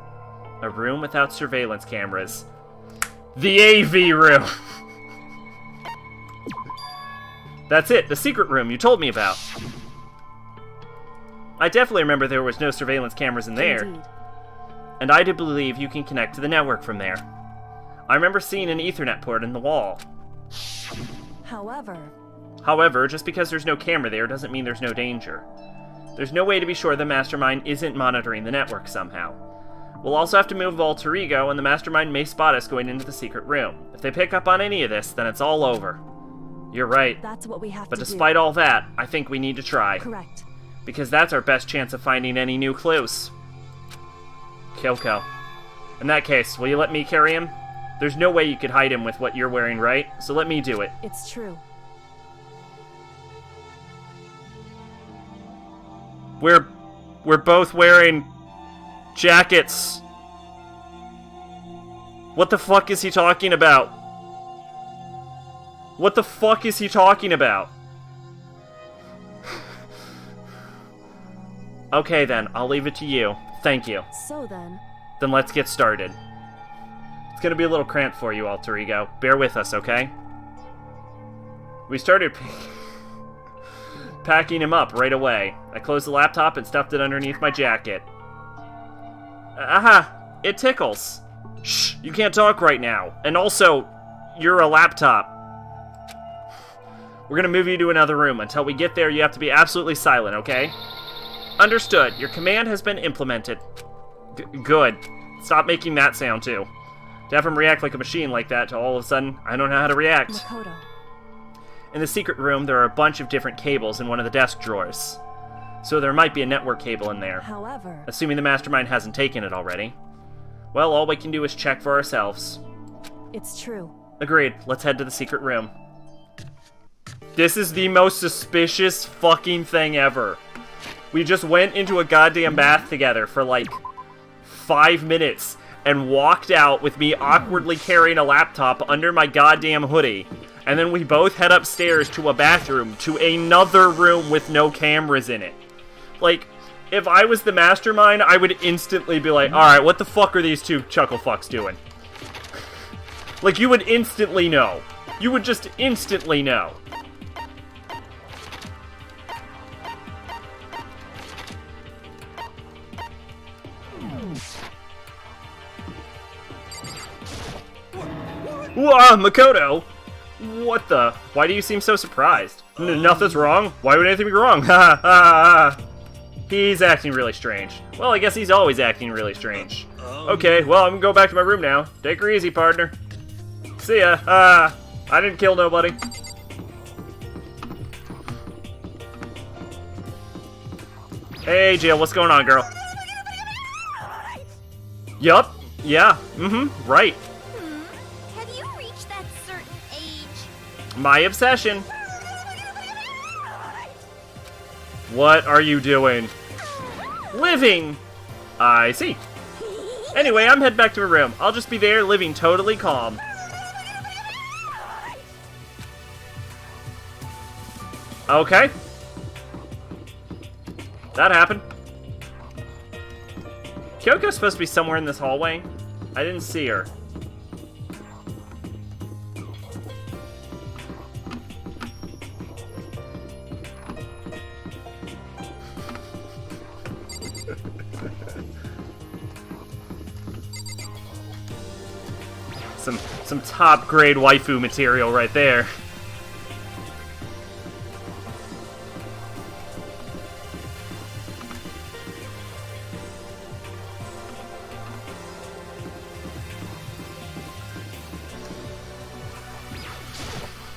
A room without surveillance cameras. The AV room! That's it, the secret room you told me about. I definitely remember there was no surveillance cameras in there. Indeed. And I do believe you can connect to the network from there. I remember seeing an Ethernet port in the wall. However, just because there's no camera there doesn't mean there's no danger. There's no way to be sure the mastermind isn't monitoring the network somehow. We'll also have to move alter ego, and the mastermind may spot us going into the secret room. If they pick up on any of this, then it's all over. You're right. That's what we have But to do. despite all that, I think we need to try. Correct. Because that's our best chance of finding any new clues. Kyoko. In that case, will you let me carry him? There's no way you could hide him with what you're wearing, right? So let me do it. It's true. We're both wearing jackets. What the fuck is he talking about? What the fuck is he talking about? Okay then, I'll leave it to you. Thank you. So then. Then let's get started. It's gonna be a little cramped for you, alter ego. Bear with us, okay? We started packing him up right away. I closed the laptop and stuffed it underneath my jacket. Aha! It tickles. Shh! You can't talk right now. And also, you're a laptop. We're gonna move you to another room. Until we get there, you have to be absolutely silent, okay? Understood. Your command has been implemented. Good. Stop making that sound, too. To have him react like a machine like that to all of a sudden, I don't know how to react. Makoto. In the secret room, there are a bunch of different cables in one of the desk drawers. So there might be a network cable in there. However. Assuming the mastermind hasn't taken it already. Well, all we can do is check for ourselves. It's true. Agreed. Let's head to the secret room. This is the most suspicious fucking thing ever. We just went into a goddamn bath together for like 5 minutes and walked out with me awkwardly carrying a laptop under my goddamn hoodie. And then we both head upstairs to a bathroom, to another room with no cameras in it. Like, if I was the mastermind, I would instantly be like, alright, what the fuck are these two chuckle fucks doing? Like, you would instantly know. You would just instantly know. Whoa, Makoto! What the? Why do you seem so surprised? Nothing's wrong. Why would anything be wrong? Ha ha ha! He's acting really strange. Well, I guess he's always acting really strange. Okay, well, I'm gonna go back to my room now. Take her easy, partner. See ya. I didn't kill nobody. Hey, Jill, what's going on, girl? Yup. Yeah. Right. Have you reached that certain age? My obsession. What are you doing? Living! I see. Anyway, I'm heading back to my room. I'll just be there, living totally calm. Okay. That happened. Kyoko's supposed to be somewhere in this hallway. I didn't see her. Some top-grade waifu material right there.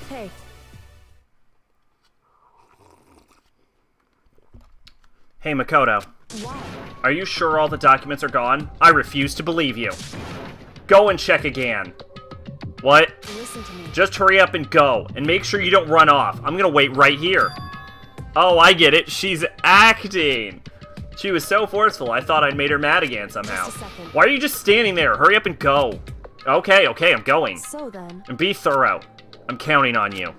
Hey, Hey, Makoto. why? Are you sure all the documents are gone? I refuse to believe you. Go and check again. What? Listen to me. Just hurry up and go, and make sure you don't run off. I'm gonna wait right here. Oh, I get it. She's acting. She was so forceful, I thought I'd made her mad again somehow. Just a second. Why are you just standing there? Hurry up and go. Okay, I'm going. So then, And be thorough. I'm counting on you.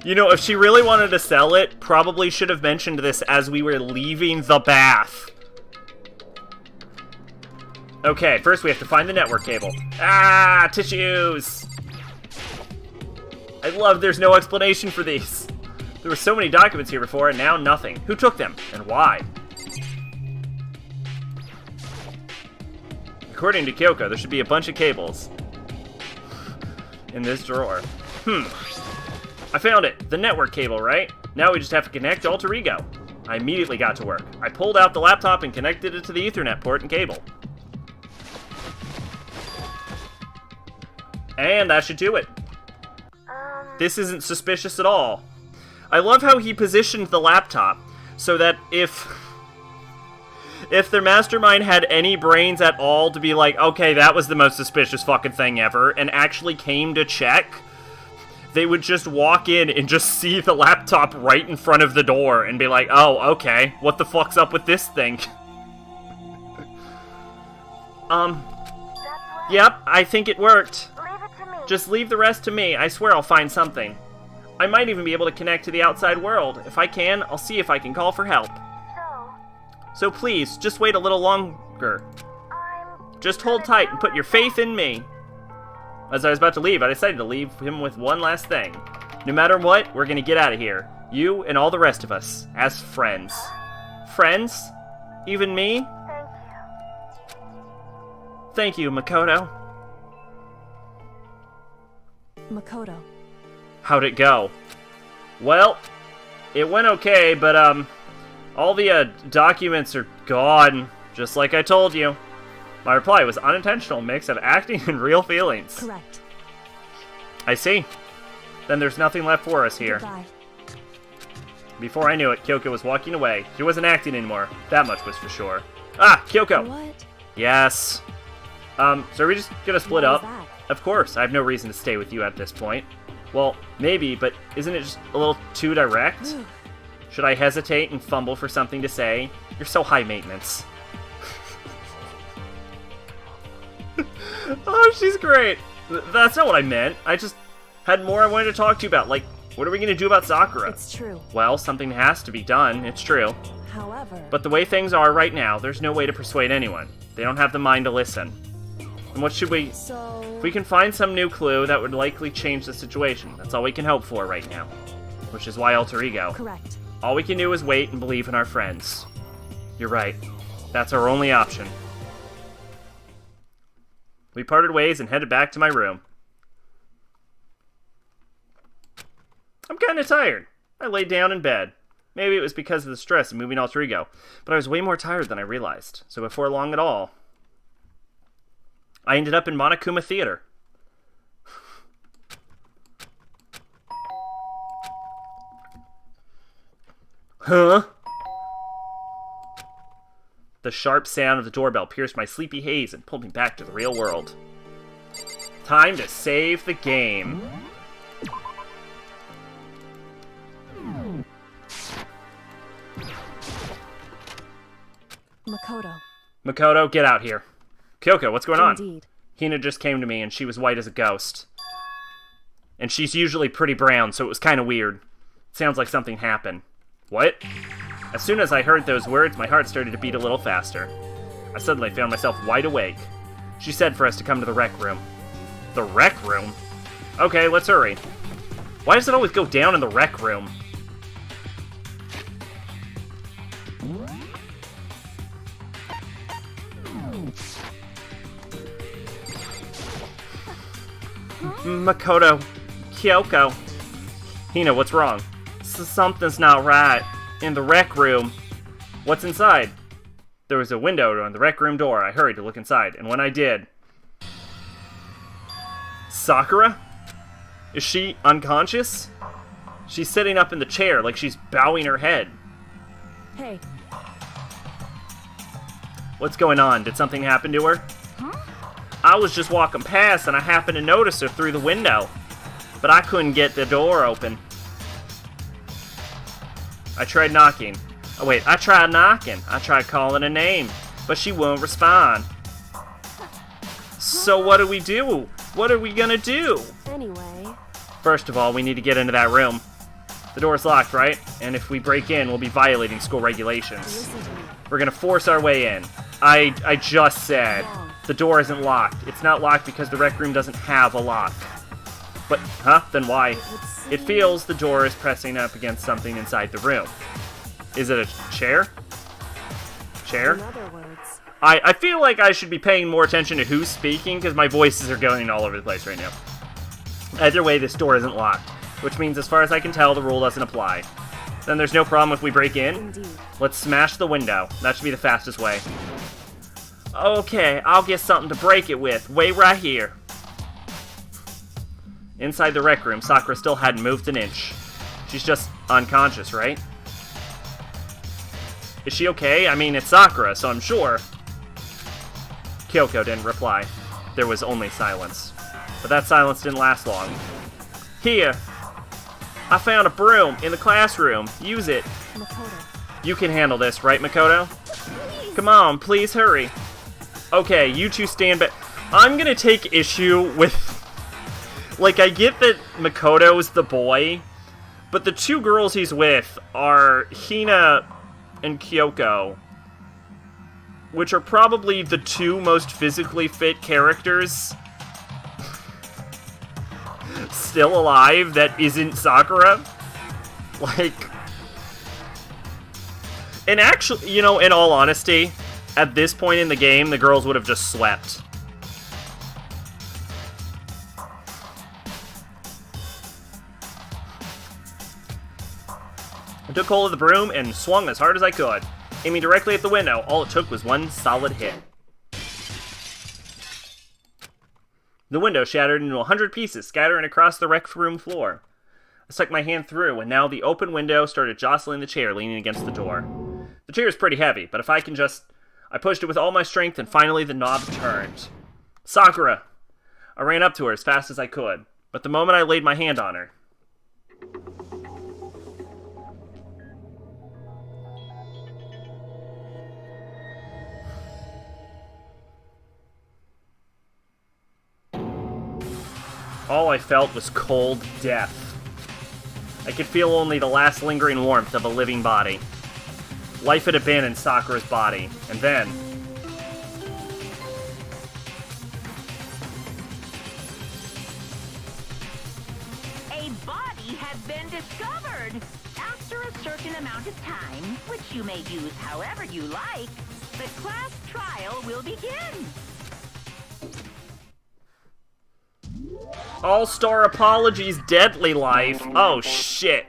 You know, if she really wanted to sell it, probably should have mentioned this as we were leaving the bath. Okay, first we have to find the network cable. Ah, tissues! I love there's no explanation for these. There were so many documents here before, and now nothing. Who took them, and why? According to Kyoko, there should be a bunch of cables in this drawer. I found it! The network cable, right? Now we just have to connect Alter Ego. I immediately got to work. I pulled out the laptop and connected it to the Ethernet port and cable. And that should do it. This isn't suspicious at all. I love how he positioned the laptop so that if their mastermind had any brains at all to be like, okay, that was the most suspicious fucking thing ever, and actually came to check, they would just walk in and just see the laptop right in front of the door and be like, oh, okay, what the fuck's up with this thing? Yep, I think it worked. Leave it to me. Just leave the rest to me. I swear I'll find something. I might even be able to connect to the outside world. If I can, I'll see if I can call for help. So please, just wait a little longer. Just hold tight and put your faith in me. As I was about to leave, I decided to leave him with one last thing. No matter what, we're gonna get out of here. You and all the rest of us, as friends. Friends? Even me? Thank you. Thank you, Makoto. Makoto. How'd it go? Well, it went okay, but, all the, documents are gone, just like I told you. My reply was unintentional mix of acting and real feelings. Correct. I see. Then there's nothing left for us here. Goodbye. Before I knew it, Kyoko was walking away. She wasn't acting anymore. That much was for sure. Ah, Kyoko! What? Yes. So are we just gonna split Why is up? that? Of course, I have no reason to stay with you at this point. Well, maybe, but isn't it just a little too direct? Should I hesitate and fumble for something to say? You're so high maintenance. Oh, she's great. That's not what I meant. I just had more I wanted to talk to you about. Like, what are we gonna do about Sakura? It's true. Well, something has to be done, it's true. However, But the way things are right now, there's no way to persuade anyone. They don't have the mind to listen. And what should we... so If we can find some new clue, that would likely change the situation. That's all we can hope for right now. Which is why Alter Ego. correct. All we can do is wait and believe in our friends. You're right. That's our only option. We parted ways and headed back to my room. I'm kinda tired. I laid down in bed. Maybe it was because of the stress of moving Alter Ego, but I was way more tired than I realized. So before long at all, I ended up in Monokuma Theater. Huh? The sharp sound of the doorbell pierced my sleepy haze and pulled me back to the real world. Time to save the game. Makoto. Makoto, get out here. Kyoko, what's going on? Indeed. Hina just came to me and she was white as a ghost. And she's usually pretty brown, so it was kind of weird. Sounds like something happened. What? As soon as I heard those words, my heart started to beat a little faster. I suddenly found myself wide awake. She said for us to come to the rec room. The rec room? Okay, let's hurry. Why does it always go down in the rec room? Makoto, Kyoko. Hina, what's wrong? Something's not right. In the rec room. What's inside? There was a window on the rec room door. I hurried to look inside, and when I did... Sakura? Is she unconscious? She's sitting up in the chair like she's bowing her head. Hey. What's going on? Did something happen to her? I was just walking past and I happened to notice her through the window. But I couldn't get the door open. I tried knocking. Oh wait, I tried knocking. I tried calling her name. But she won't respond. So what do we do? What are we gonna do? Anyway. First of all, we need to get into that room. The door's locked, right? And if we break in, we'll be violating school regulations. Listen to me. We're gonna force our way in. I just said the door isn't locked. It's not locked because the rec room doesn't have a lock. But, then why? It feels the door is pressing up against something inside the room. Is it a chair? Chair? In other words. I feel like I should be paying more attention to who's speaking because my voices are going all over the place right now. Either way, this door isn't locked, which means as far as I can tell, the rule doesn't apply. Then there's no problem if we break in. Indeed. Let's smash the window. That should be the fastest way. Okay, I'll get something to break it with. Wait right here. Inside the rec room, Sakura still hadn't moved an inch. She's just unconscious, right? Is she okay? I mean, it's Sakura, so I'm sure. Kyoko didn't reply. There was only silence. But that silence didn't last long. Here! I found a broom in the classroom. Use it. Makoto. You can handle this, right, Makoto? Come on, please hurry. Okay, you two stand back. I'm gonna take issue with... Like, I get that Makoto's the boy, but the two girls he's with are Hina and Kyoko, which are probably the two most physically fit characters still alive that isn't Sakura. Like... And actually, you know, in all honesty, at this point in the game, the girls would have just swept. I took hold of the broom and swung as hard as I could, aiming directly at the window. All it took was one solid hit. The window shattered into 100 pieces, scattering across the rec room floor. I stuck my hand through, and now the open window started jostling the chair leaning against the door. The chair is pretty heavy, but if I can just... I pushed it with all my strength, and finally the knob turned. Sakura! I ran up to her as fast as I could, but the moment I laid my hand on her... all I felt was cold death. I could feel only the last lingering warmth of a living body. Life had abandoned Sakura's body, and then... A body has been discovered! After a certain amount of time, which you may use however you like, the class trial will begin. All-Star Apologies Deadly Life. Oh, shit.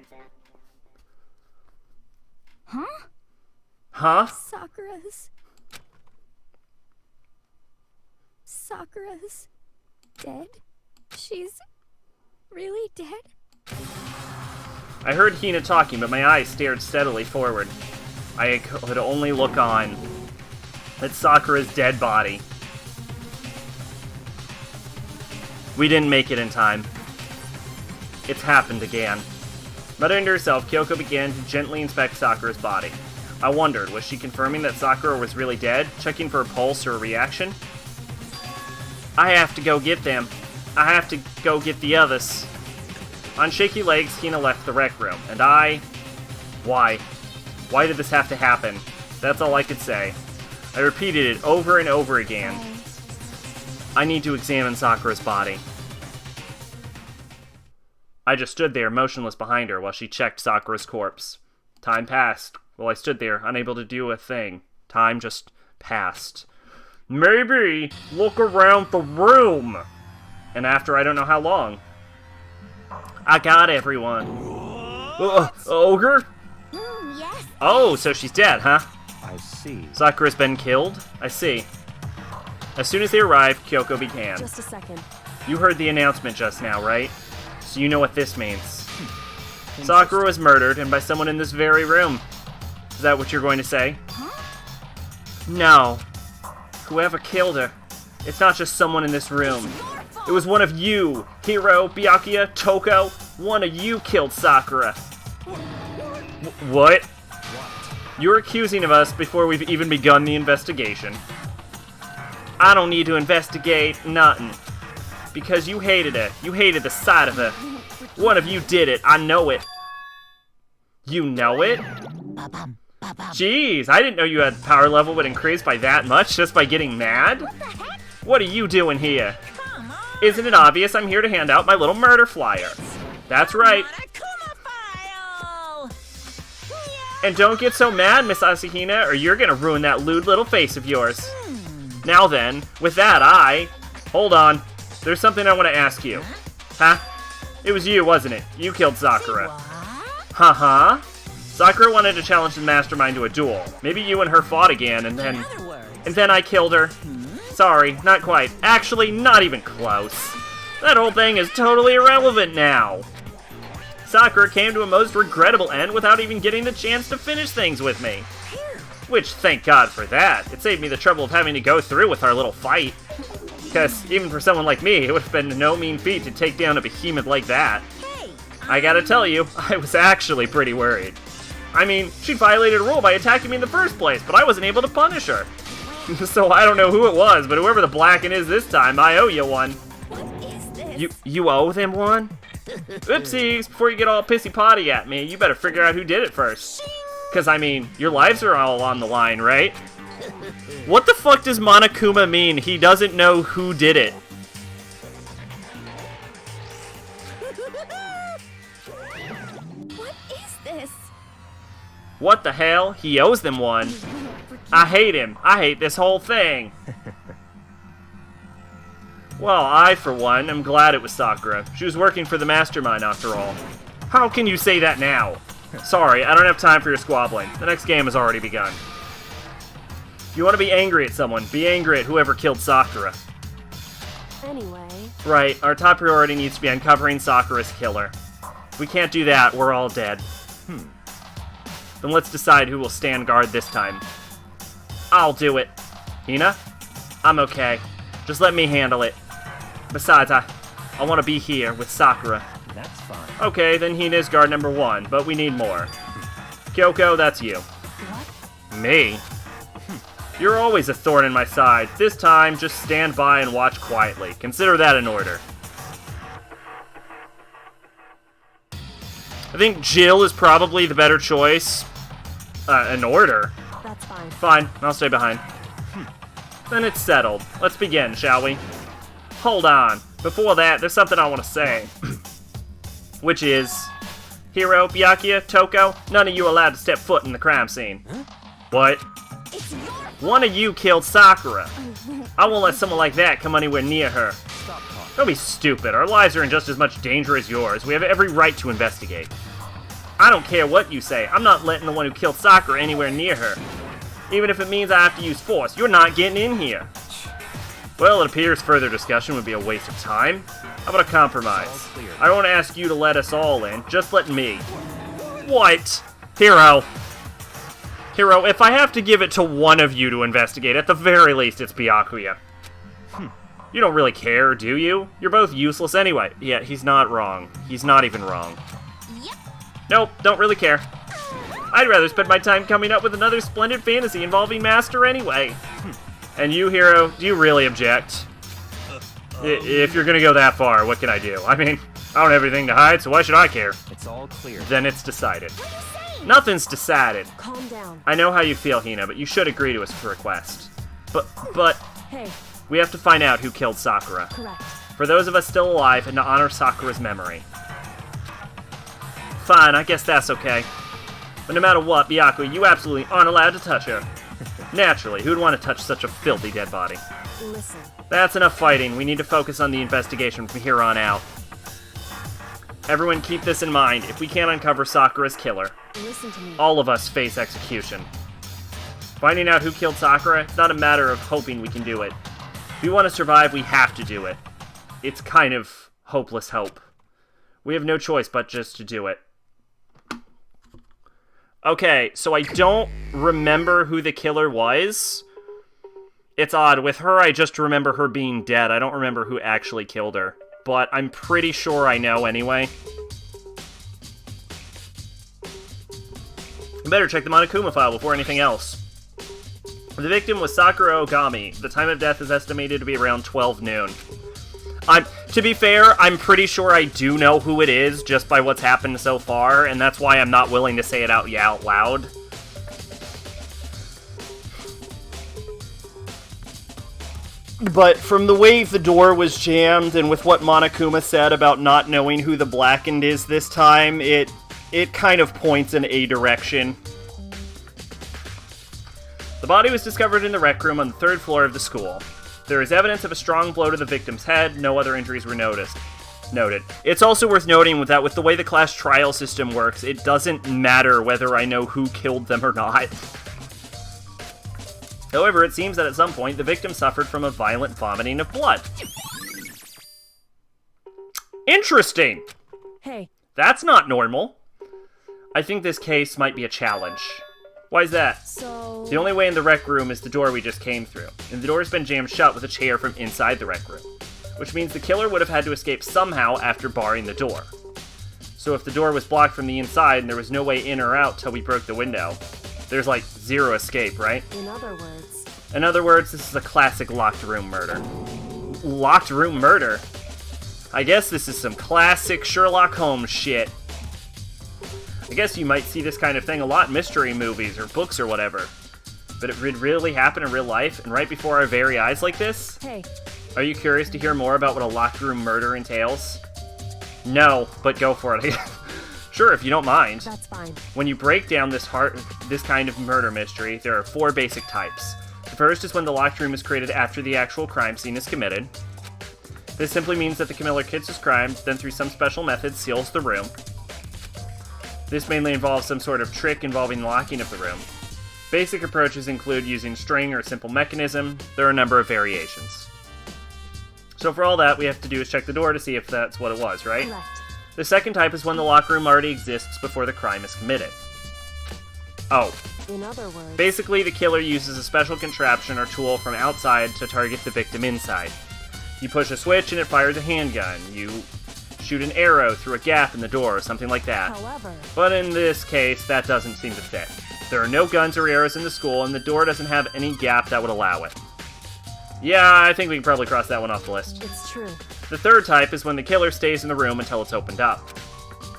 Huh? Huh? Sakura's dead? She's really dead? I heard Hina talking, but my eyes stared steadily forward. I could only look on at Sakura's dead body. We didn't make it in time. It's happened again. Muttering to herself, Kyoko began to gently inspect Sakura's body. I wondered, was she confirming that Sakura was really dead? Checking for a pulse or a reaction? I have to go get them. I have to go get the others. On shaky legs, Hina left the rec room, and I... Why? Why did this have to happen? That's all I could say. I repeated it over and over again. I need to examine Sakura's body. I just stood there, motionless behind her, while she checked Sakura's corpse. Time passed. While I stood there, unable to do a thing. Time just passed. Maybe look around the room. And after I don't know how long. I got everyone. Ogre? Yes. Oh, so she's dead, huh? I see. Sakura's been killed? I see. As soon as they arrived, Kyoko began. Just a second. You heard the announcement just now, right? So you know what this means. Sakura was murdered, and by someone in this very room. Is that what you're going to say? No. Whoever killed her. It's not just someone in this room. It was one of you. Hiro, Byakuya, Toko. One of you killed Sakura. What? You're accusing of us before we've even begun the investigation. I don't need to investigate nothing. Because you hated her. You hated the sight of her. One of you did it. I know it. You know it? Jeez, I didn't know you had power level would increase by that much just by getting mad. What are you doing here? Isn't it obvious I'm here to hand out my little murder flyer? That's right. Monokuma file! And don't get so mad, Miss Asahina, or you're gonna ruin that lewd little face of yours. Now then, with that, Hold on. There's something I want to ask you. Huh? It was you, wasn't it? You killed Sakura. Huh? Sakura wanted to challenge the mastermind to a duel. Maybe you and her fought again, and then... Other words. And then I killed her. Sorry, not quite. Actually, not even close. That whole thing is totally irrelevant now. Sakura came to a most regrettable end without even getting the chance to finish things with me. Which, thank God for that. It saved me the trouble of having to go through with our little fight. Because even for someone like me, it would have been no mean feat to take down a behemoth like that. Hey, I gotta tell you, I was actually pretty worried. I mean, she violated a rule by attacking me in the first place, but I wasn't able to punish her. So I don't know who it was, but whoever the Blacken is this time, I owe you one. What is this? You owe them one? Oopsies, before you get all pissy-potty at me, you better figure out who did it first. Because, I mean, your lives are all on the line, right? What the fuck does Monokuma mean? He doesn't know who did it. What is this? What the hell? He owes them one. I hate him. I hate this whole thing. Well, I, for one, am glad it was Sakura. She was working for the mastermind, after all. How can you say that now? Sorry, I don't have time for your squabbling. The next game has already begun. If you want to be angry at someone, be angry at whoever killed Sakura. Anyway, Right, our top priority needs to be uncovering Sakura's killer. If we can't do that, we're all dead. Then let's decide who will stand guard this time. I'll do it. Hina? I'm okay. Just let me handle it. Besides, I want to be here with Sakura. That's fine. Okay, then Hina's guard number 1, but we need more. Kyoko, that's you. Me? You're always a thorn in my side. This time, just stand by and watch quietly. Consider that an order. I think Jill is probably the better choice. An order? that's fine. Fine, I'll stay behind. Then it's settled. Let's begin, shall we? Hold on. Before that, there's something I want to say. Which is... Hiro, Byakuya, Toko, none of you are allowed to step foot in the crime scene. What? It's your One of you killed Sakura. I won't let someone like that come anywhere near her. Don't be stupid. Our lives are in just as much danger as yours. We have every right to investigate. I don't care what you say. I'm not letting the one who killed Sakura anywhere near her. Even if it means I have to use force, you're not getting in here. Well, it appears further discussion would be a waste of time. How about a compromise? I don't want to ask you to let us all in. Just let me. What? Hiro, if I have to give it to one of you to investigate, at the very least, it's Byakuya. You don't really care, do you? You're both useless anyway. Yeah, he's not wrong. He's not even wrong. Yep. Nope, don't really care. I'd rather spend my time coming up with another splendid fantasy involving Master anyway. And you, Hiro, do you really object? If you're gonna go that far, what can I do? I mean, I don't have anything to hide, so why should I care? It's all clear. Then it's decided. Nothing's decided. Calm down. I know how you feel, Hina, but you should agree to his request. But, Hey, we have to find out who killed Sakura. correct. For those of us still alive, and to honor Sakura's memory. Fine, I guess that's okay. But no matter what, Byakuya, you absolutely aren't allowed to touch her. Naturally, who'd want to touch such a filthy dead body? Listen. That's enough fighting. We need to focus on the investigation from here on out. Everyone keep this in mind. If we can't uncover Sakura's killer, Listen to me. all of us face execution. Finding out who killed Sakura, it's not a matter of hoping we can do it. If we want to survive, we have to do it. It's kind of hopeless hope. We have no choice but just to do it. Okay, so I don't remember who the killer was. It's odd. With her, I just remember her being dead. I don't remember who actually killed her. But I'm pretty sure I know anyway. I better check the Monokuma file before anything else. The victim was Sakura Ogami. The time of death is estimated to be around 12 noon. To be fair, I'm pretty sure I do know who it is just by what's happened so far, and that's why I'm not willing to say it out loud. But from the way the door was jammed and with what Monokuma said about not knowing who the Blackened is this time, it kind of points in a direction. The body was discovered in the rec room on the 3rd floor of the school. There is evidence of a strong blow to the victim's head. No other injuries were noted. It's also worth noting that with the way the class trial system works, it doesn't matter whether I know who killed them or not. However, it seems that at some point, the victim suffered from a violent vomiting of blood. Interesting! Hey. That's not normal. I think this case might be a challenge. Why is that? So... The only way in the rec room is the door we just came through, and the door has been jammed shut with a chair from inside the rec room, which means the killer would have had to escape somehow after barring the door. So if the door was blocked from the inside and there was no way in or out till we broke the window, there's like zero escape, right? In other words... In other words, this is a classic locked room murder. Locked room murder? I guess this is some classic Sherlock Holmes shit. I guess you might see this kind of thing a lot in mystery movies or books or whatever. But it would really happen in real life and right before our very eyes like this? Hey. Are you curious to hear more about what a locked room murder entails? No, but go for it. Sure, if you don't mind. That's fine. When you break down this kind of murder mystery, there are 4 basic types. The first is when the locked room is created after the actual crime scene is committed. This simply means that the killer commits his crime, then through some special method seals the room. This mainly involves some sort of trick involving locking of the room. Basic approaches include using string or a simple mechanism. There are a number of variations. So for all that, we have to do is check the door to see if that's what it was, right? Correct. The second type is when the locker room already exists before the crime is committed. Oh. In other words... Basically, the killer uses a special contraption or tool from outside to target the victim inside. You push a switch and it fires a handgun. You shoot an arrow through a gap in the door or something like that. However... But in this case, that doesn't seem to fit. There are no guns or arrows in the school, and the door doesn't have any gap that would allow it. Yeah, I think we can probably cross that one off the list. It's true. The third type is when the killer stays in the room until it's opened up.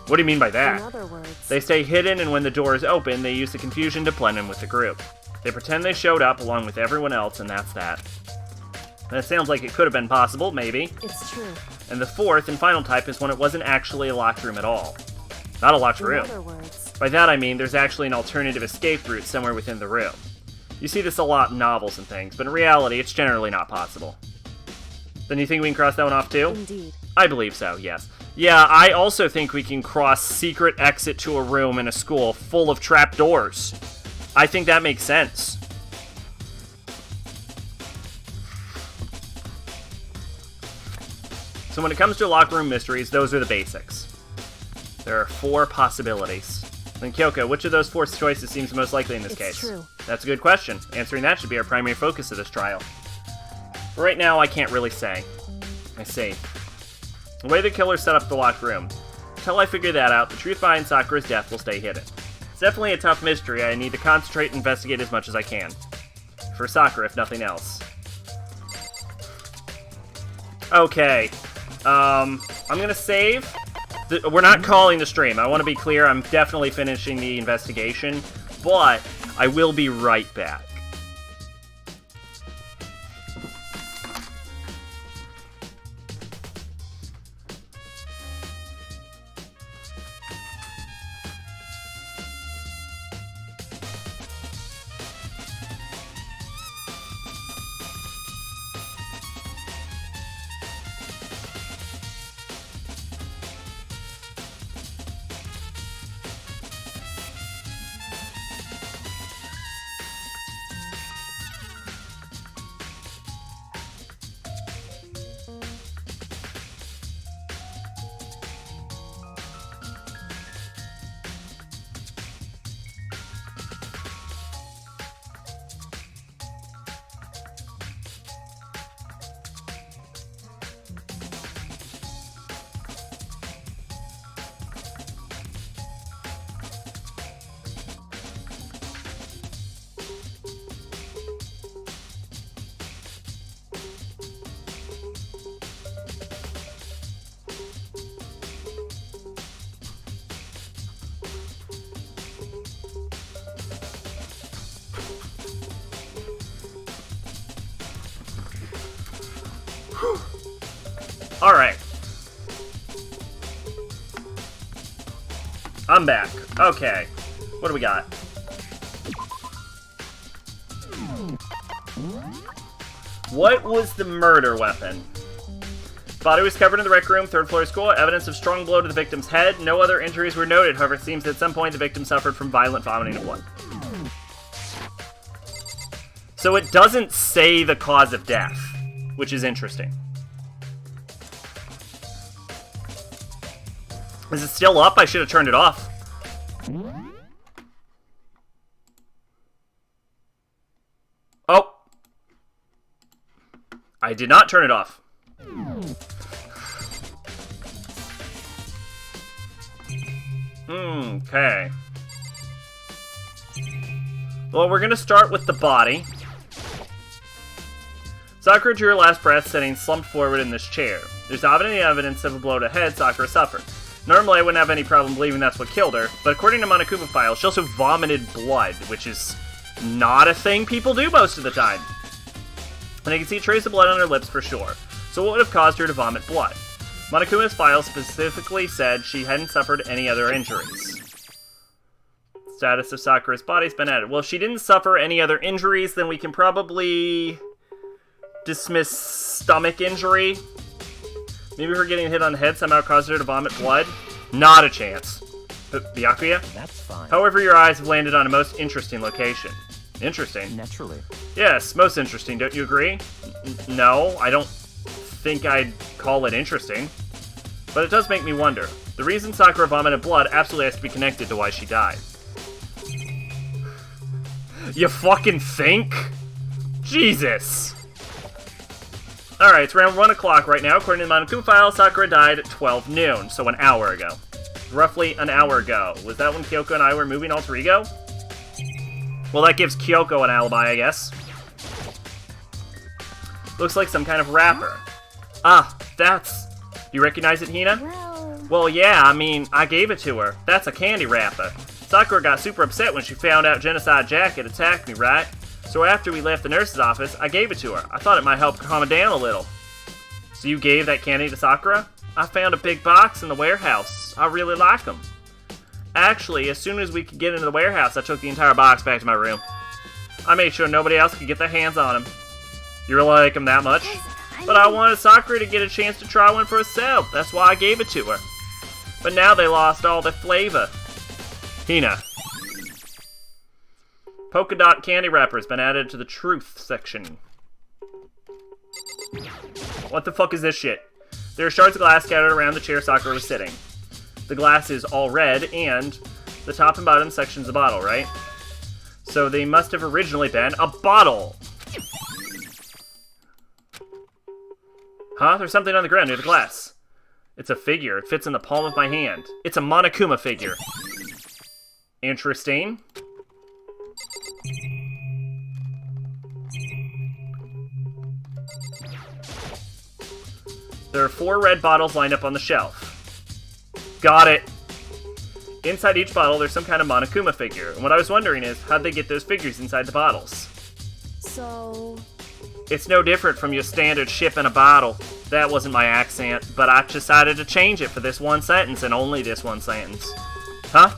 What do you mean by that? In other words... They stay hidden, and when the door is open, they use the confusion to blend in with the group. They pretend they showed up along with everyone else, and that's that. That sounds like it could have been possible, maybe. It's true. And the fourth and final type is when it wasn't actually a locked room at all. Not a locked room. In other words... By that I mean there's actually an alternative escape route somewhere within the room. You see this a lot in novels and things, but in reality it's generally not possible. Then you think we can cross that one off too? Indeed. I believe so, yes. Yeah, I also think we can cross secret exit to a room in a school full of trapdoors. I think that makes sense. So when it comes to locker room mysteries, those are the basics. There are 4 possibilities. Then Kyoko, which of those 4 choices seems most likely in this case? It's true. That's a good question. Answering that should be our primary focus of this trial. But right now, I can't really say. I see. The way the killer set up the locked room. Until I figure that out, the truth behind Sakura's death will stay hidden. It's definitely a tough mystery. I need to concentrate and investigate as much as I can. For Sakura, if nothing else. Okay. I'm gonna save. We're not calling the stream. I want to be clear, I'm definitely finishing the investigation, but I will be right back. Alright. I'm back. Okay. What do we got? What was the murder weapon? Body was covered in the rec room, 3rd floor school. Evidence of strong blow to the victim's head. No other injuries were noted. However, it seems that at some point the victim suffered from violent vomiting of blood. So it doesn't say the cause of death, which is interesting. Is it still up? I should have turned it off. Oh. I did not turn it off. Okay. Well, we're gonna start with the body. Sakura drew her last breath, sitting slumped forward in this chair. There's not any evidence of a blow to the head Sakura suffered. Normally, I wouldn't have any problem believing that's what killed her, but according to Monokuma files, she also vomited blood, which is not a thing people do most of the time. And I can see traces of blood on her lips for sure. So what would have caused her to vomit blood? Monokuma's file specifically said she hadn't suffered any other injuries. Status of Sakura's body's been added. Well, if she didn't suffer any other injuries, then we can probably dismiss stomach injury. Maybe her getting hit on the head somehow caused her to vomit blood? Not a chance. Byakuya? That's fine. However, your eyes have landed on a most interesting location. Interesting? Naturally. Yes, most interesting, don't you agree? No, I don't think I'd call it interesting. But it does make me wonder. The reason Sakura vomited blood absolutely has to be connected to why she died. You fucking think? Jesus! Alright, it's around 1 o'clock right now. According to the Monokuma file, Sakura died at 12 noon, so an hour ago. Roughly an hour ago. Was that when Kyoko and I were moving alter ego? Well, that gives Kyoko an alibi, I guess. Looks like some kind of wrapper. Ah, that's... You recognize it, Hina? Well, yeah, I mean, I gave it to her. That's a candy wrapper. Sakura got super upset when she found out Genocide Jack had attacked me, right? So after we left the nurse's office, I gave it to her. I thought it might help calm her down a little. So you gave that candy to Sakura? I found a big box in the warehouse. I really like them. Actually, as soon as we could get into the warehouse, I took the entire box back to my room. I made sure nobody else could get their hands on them. You really like them that much? But I wanted Sakura to get a chance to try one for herself. That's why I gave it to her. But now they lost all their flavor. Hina. Polka dot candy wrapper has been added to the truth section. What the fuck is this shit? There are shards of glass scattered around the chair Sakura was sitting. The glass is all red, and the top and bottom section's a bottle, right? So they must have originally been a bottle! Huh? There's something on the ground near the glass. It's a figure. It fits in the palm of my hand. It's a Monokuma figure. Interesting. There are 4 red bottles lined up on the shelf. Got it. Inside each bottle, there's some kind of Monokuma figure. And what I was wondering is, how'd they get those figures inside the bottles? So... It's no different from your standard ship in a bottle. That wasn't my accent, but I decided to change it for this one sentence and only this one sentence. Huh?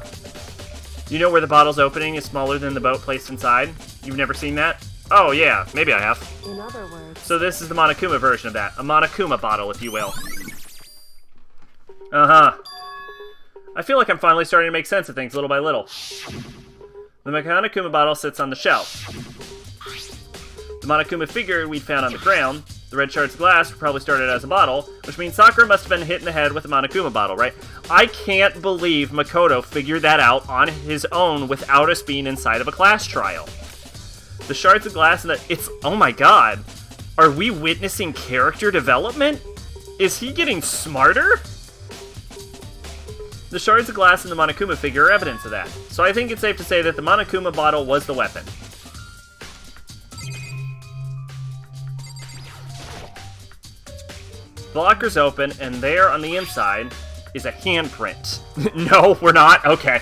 You know where the bottle's opening is smaller than the boat placed inside? You've never seen that? Oh yeah, maybe I have. In other words... So this is the Monokuma version of that. A Monokuma bottle, if you will. Uh-huh. I feel like I'm finally starting to make sense of things little by little. The Monokuma bottle sits on the shelf. The Monokuma figure we'd found on the ground, the red shards of glass probably started as a bottle, which means Sakura must have been hit in the head with a Monokuma bottle, right? I can't believe Makoto figured that out on his own without us being inside of a class trial. The shards of glass and it's... Oh my god. Are we witnessing character development? Is he getting smarter? The shards of glass in the Monokuma figure are evidence of that. So I think it's safe to say that the Monokuma bottle was the weapon. The locker's open, and there on the inside is a handprint. No, we're not? Okay.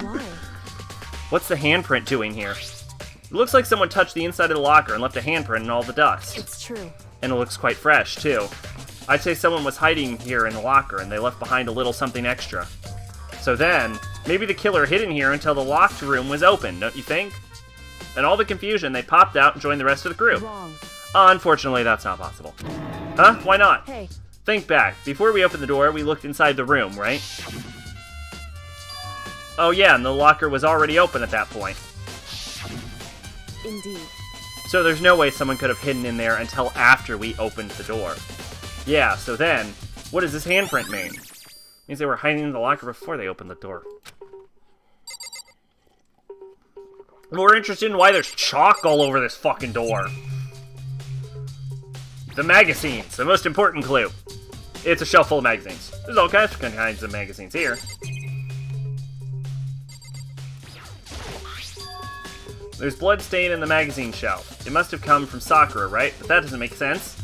Why? What's the handprint doing here? It looks like someone touched the inside of the locker and left a handprint in all the dust. It's true. And it looks quite fresh, too. I'd say someone was hiding here in the locker and they left behind a little something extra. So then, maybe the killer hid in here until the locked room was open, don't you think? In all the confusion, they popped out and joined the rest of the group. Wrong. Unfortunately, that's not possible. Huh? Why not? Hey. Think back. Before we opened the door, we looked inside the room, right? Oh yeah, and the locker was already open at that point. Indeed. So there's no way someone could have hidden in there until after we opened the door. Yeah, so then, what does this handprint mean? It means they were hiding in the locker before they opened the door. We're interested in why there's chalk all over this fucking door. The magazines, the most important clue. It's a shelf full of magazines. There's all kinds of magazines here. There's blood stain in the magazine shelf. It must have come from Sakura, right? But that doesn't make sense.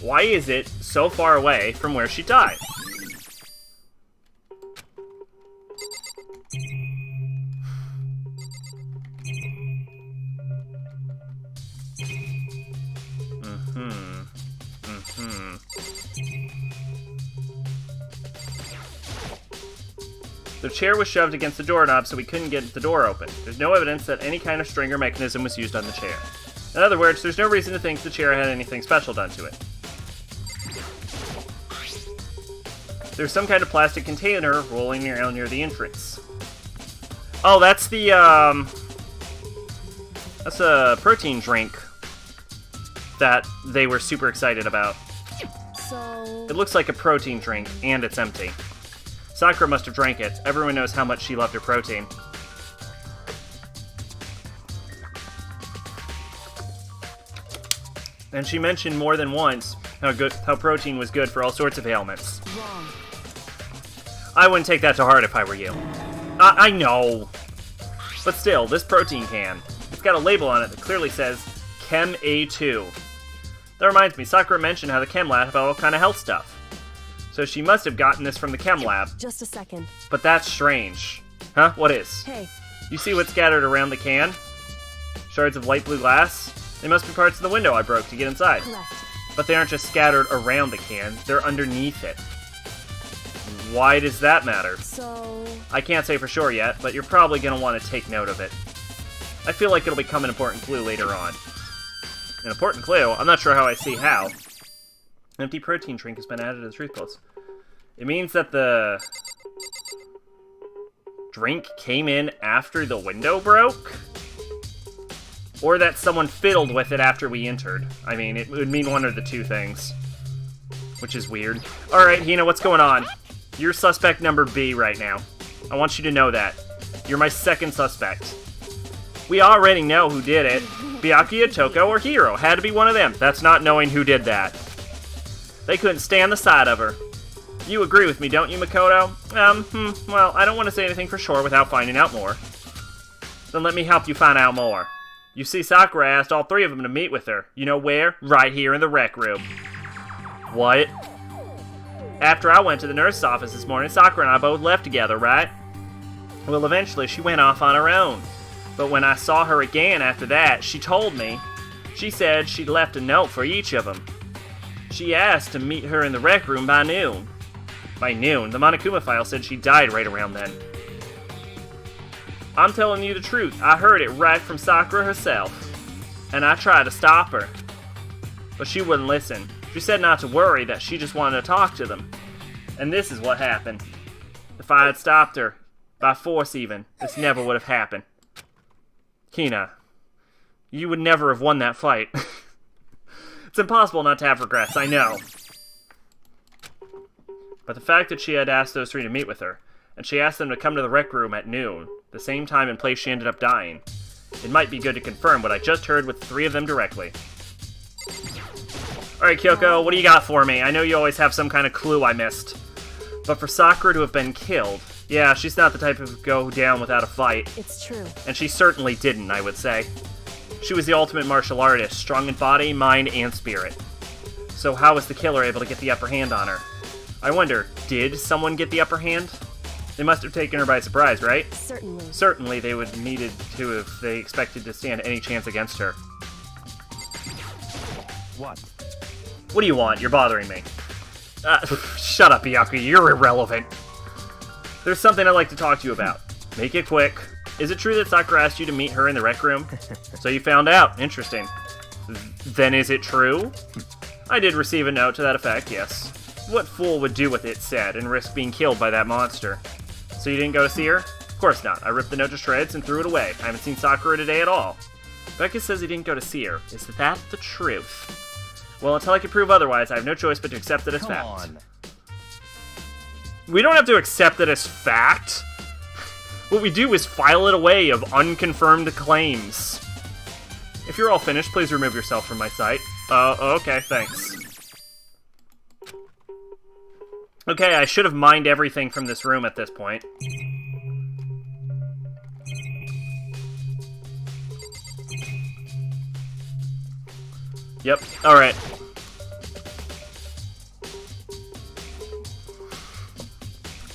Why is it so far away from where she died? The chair was shoved against the doorknob so we couldn't get the door open. There's no evidence that any kind of string or mechanism was used on the chair. In other words, there's no reason to think the chair had anything special done to it. There's some kind of plastic container rolling around near the entrance. Oh, that's the, that's a protein drink that they were super excited about. So... It looks like a protein drink, and it's empty. Sakura must have drank it. Everyone knows how much she loved her protein. And she mentioned more than once how protein was good for all sorts of ailments. Wrong. I wouldn't take that to heart if I were you. I know. But still, this protein can. It's got a label on it that clearly says Chem A2. That reminds me, Sakura mentioned how the Chem Lab had all kind of health stuff. So she must have gotten this from the Chem Lab. Just a second. But that's strange. Huh? What is? Hey. You see what's scattered around the can? Shards of light blue glass? They must be parts of the window I broke to get inside. Correct. But they aren't just scattered around the can, they're underneath it. Why does that matter? So... I can't say for sure yet, but you're probably going to want to take note of it. I feel like it'll become an important clue later on. An important clue? I'm not sure how I see how. An empty protein drink has been added to the truth post. It means that the drink came in after the window broke? Or that someone fiddled with it after we entered. I mean, it would mean one of the two things. Which is weird. Alright, Hina, what's going on? You're suspect number B right now. I want you to know that. You're my second suspect. We already know who did it. Byakuya, Toko, or Hiro. Had to be one of them. That's not knowing who did that. They couldn't stand the sight of her. You agree with me, don't you, Makoto? Well, I don't want to say anything for sure without finding out more. Then let me help you find out more. You see, Sakura asked all three of them to meet with her. You know where? Right here in the rec room. What? After I went to the nurse's office this morning, Sakura and I both left together, right? Well, eventually she went off on her own. But when I saw her again after that, she told me. She said she'd left a note for each of them. She asked to meet her in the rec room by noon. By noon? The Monokuma file said she died right around then. I'm telling you the truth. I heard it right from Sakura herself. And I tried to stop her. But she wouldn't listen. She said not to worry, that she just wanted to talk to them. And this is what happened. If I had stopped her, by force even, this never would have happened. Hina, you would never have won that fight. It's impossible not to have regrets, I know. But the fact that she had asked those three to meet with her, and she asked them to come to the rec room at noon, the same time and place she ended up dying, it might be good to confirm what I just heard with the three of them directly. Alright, Kyoko, what do you got for me? I know you always have some kind of clue I missed. But for Sakura to have been killed, yeah, she's not the type to go down without a fight. It's true. And she certainly didn't, I would say. She was the ultimate martial artist, strong in body, mind, and spirit. So how was the killer able to get the upper hand on her? I wonder, did someone get the upper hand? They must have taken her by surprise, right? Certainly. Certainly they would needed to if they expected to stand any chance against her. What? What do you want? You're bothering me. Shut up, Byakuya. You're irrelevant. There's something I'd like to talk to you about. Make it quick. Is it true that Sakura asked you to meet her in the rec room? So you found out. Interesting. Then is it true? I did receive a note to that effect, yes. What fool would do what it said and risk being killed by that monster? So you didn't go to see her? Of course not. I ripped the note to shreds and threw it away. I haven't seen Sakura today at all. Becca says he didn't go to see her. Is that the truth? Well, until I can prove otherwise, I have no choice but to accept it as fact. On. We don't have to accept it as fact. What we do is file it away of unconfirmed claims. If you're all finished, please remove yourself from my sight. Okay, thanks. Okay, I should have mined everything from this room at this point. Yep, alright.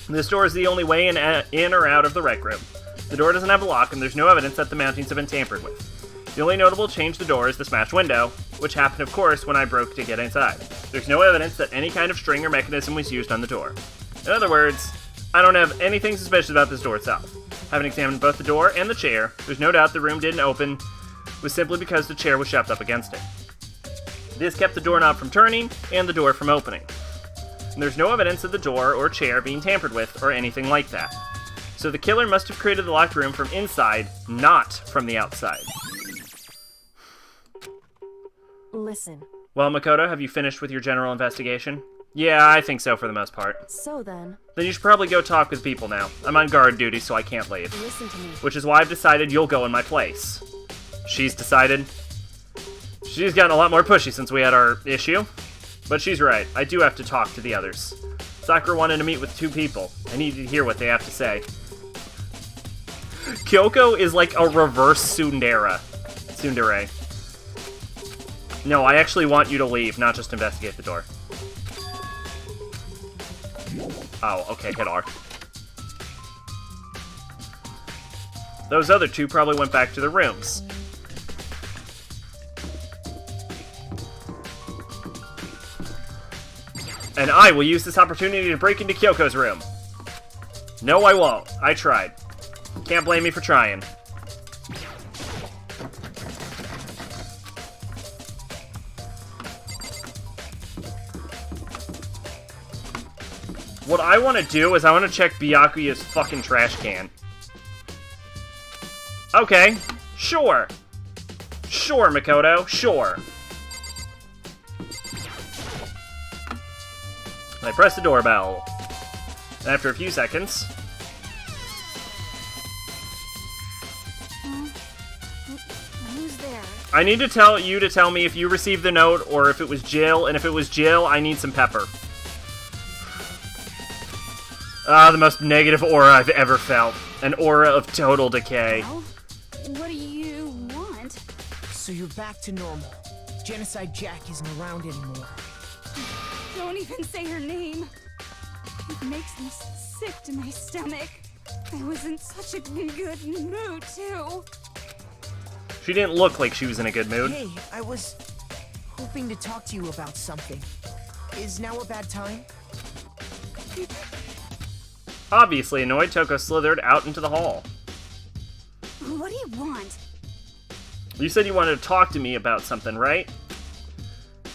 This door is the only way in or out of the rec room. The door doesn't have a lock, and there's no evidence that the mountings have been tampered with. The only notable change to the door is the smashed window, which happened, of course, when I broke to get inside. There's no evidence that any kind of string or mechanism was used on the door. In other words, I don't have anything suspicious about this door itself. Having examined both the door and the chair, there's no doubt the room didn't open was simply because the chair was shoved up against it. This kept the doorknob from turning and the door from opening. And there's no evidence of the door or chair being tampered with or anything like that. So the killer must have created the locked room from inside, not from the outside. Listen. Well, Makoto, have you finished with your general investigation? Yeah, I think so for the most part. So then, Then you should probably go talk with people now. I'm on guard duty, so I can't leave. listen to me. Which is why I've decided you'll go in my place. She's decided. She's gotten a lot more pushy since we had our issue. But she's right. I do have to talk to the others. Sakura wanted to meet with 2 people. I need to hear what they have to say. Kyoko is like a reverse Tsundere. No, I actually want you to leave, not just investigate the door. Oh, okay, hit R. Those other 2 probably went back to their rooms. And I will use this opportunity to break into Kyoko's room. No, I won't. I tried. Can't blame me for trying. What I want to do is I want to check Byakuya's fucking trash can. Okay, sure. Sure, Makoto, sure. I press the doorbell. And after a few seconds... Who's there? I need to tell you to tell me if you received the note or if it was Jill, and if it was Jill, I need some pepper. The most negative aura I've ever felt. An aura of total decay. Well, what do you want? So you're back to normal. Genocide Jack isn't around anymore. Don't even say her name. It makes me sick to my stomach. I was in such a good mood, too. She didn't look like she was in a good mood. Hey, I was hoping to talk to you about something. Is now a bad time? Obviously annoyed, Toko slithered out into the hall. What do you want? You said you wanted to talk to me about something, right?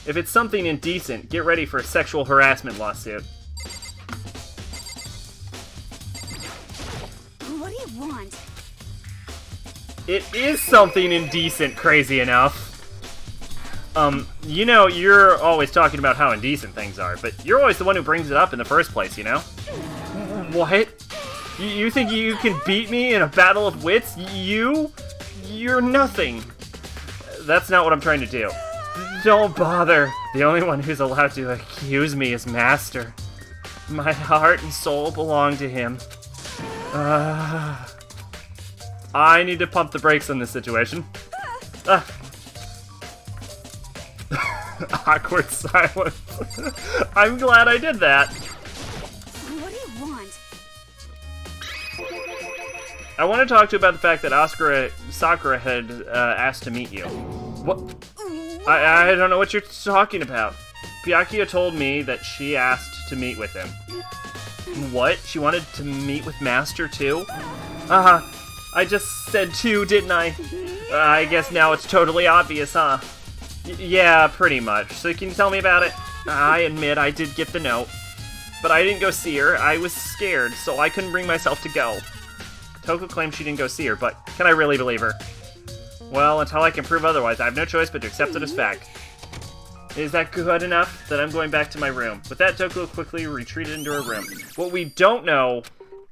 If it's something indecent, get ready for a sexual harassment lawsuit. What do you want? It is something indecent, crazy enough. You know, you're always talking about how indecent things are, but you're always the one who brings it up in the first place, you know? What? You think you can beat me in a battle of wits? You're nothing. That's not what I'm trying to do. Don't bother. The only one who's allowed to accuse me is Master. My heart and soul belong to him. I need to pump the brakes on this situation. Awkward silence. I'm glad I did that. What do you want? I want to talk to you about the fact that Sakura had asked to meet you. What? I don't know what you're talking about. Byakuya told me that she asked to meet with him. What? She wanted to meet with Master too? I just said two, didn't I? I guess now it's totally obvious, huh? Yeah, pretty much. So can you tell me about it? I admit I did get the note. But I didn't go see her. I was scared, so I couldn't bring myself to go. Toko claims she didn't go see her, but can I really believe her? Well, until I can prove otherwise, I have no choice but to accept it as fact. Is that good enough? That I'm going back to my room. With that, Toko quickly retreated into her room. What we don't know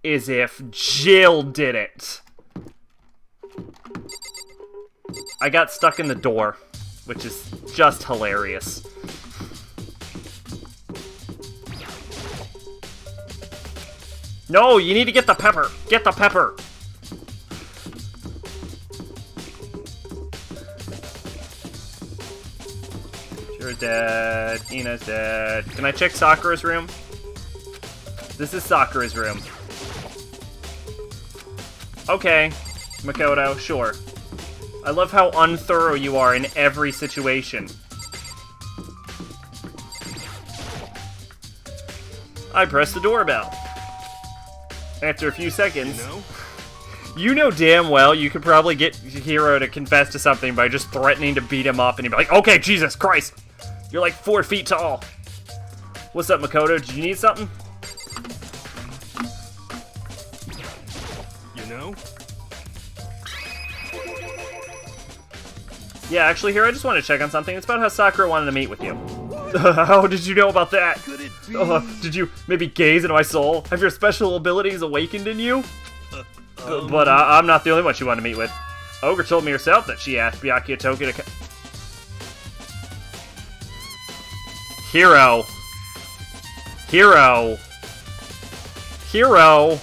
is if Jill did it. I got stuck in the door, which is just hilarious. No, you need to get the pepper. Get the pepper. You're dead. Ina's dead. Can I check Sakura's room? This is Sakura's room. Okay, Makoto, sure. I love how unthorough you are in every situation. I pressed the doorbell. After a few seconds, you know damn well you could probably get Hiro to confess to something by just threatening to beat him up, and he'd be like, okay, Jesus Christ, you're like 4 feet tall. What's up, Makoto? Did you need something? You know? Yeah, actually, Hiro, I just want to check on something. It's about how Sakura wanted to meet with you. How did you know about that? Could it be? Did you maybe gaze into my soul? Have your special abilities awakened in you? But I'm not the only one she wanted to meet with. Ogre told me herself that she asked Byakuya Toki to Hiro. Hiro. Hiro.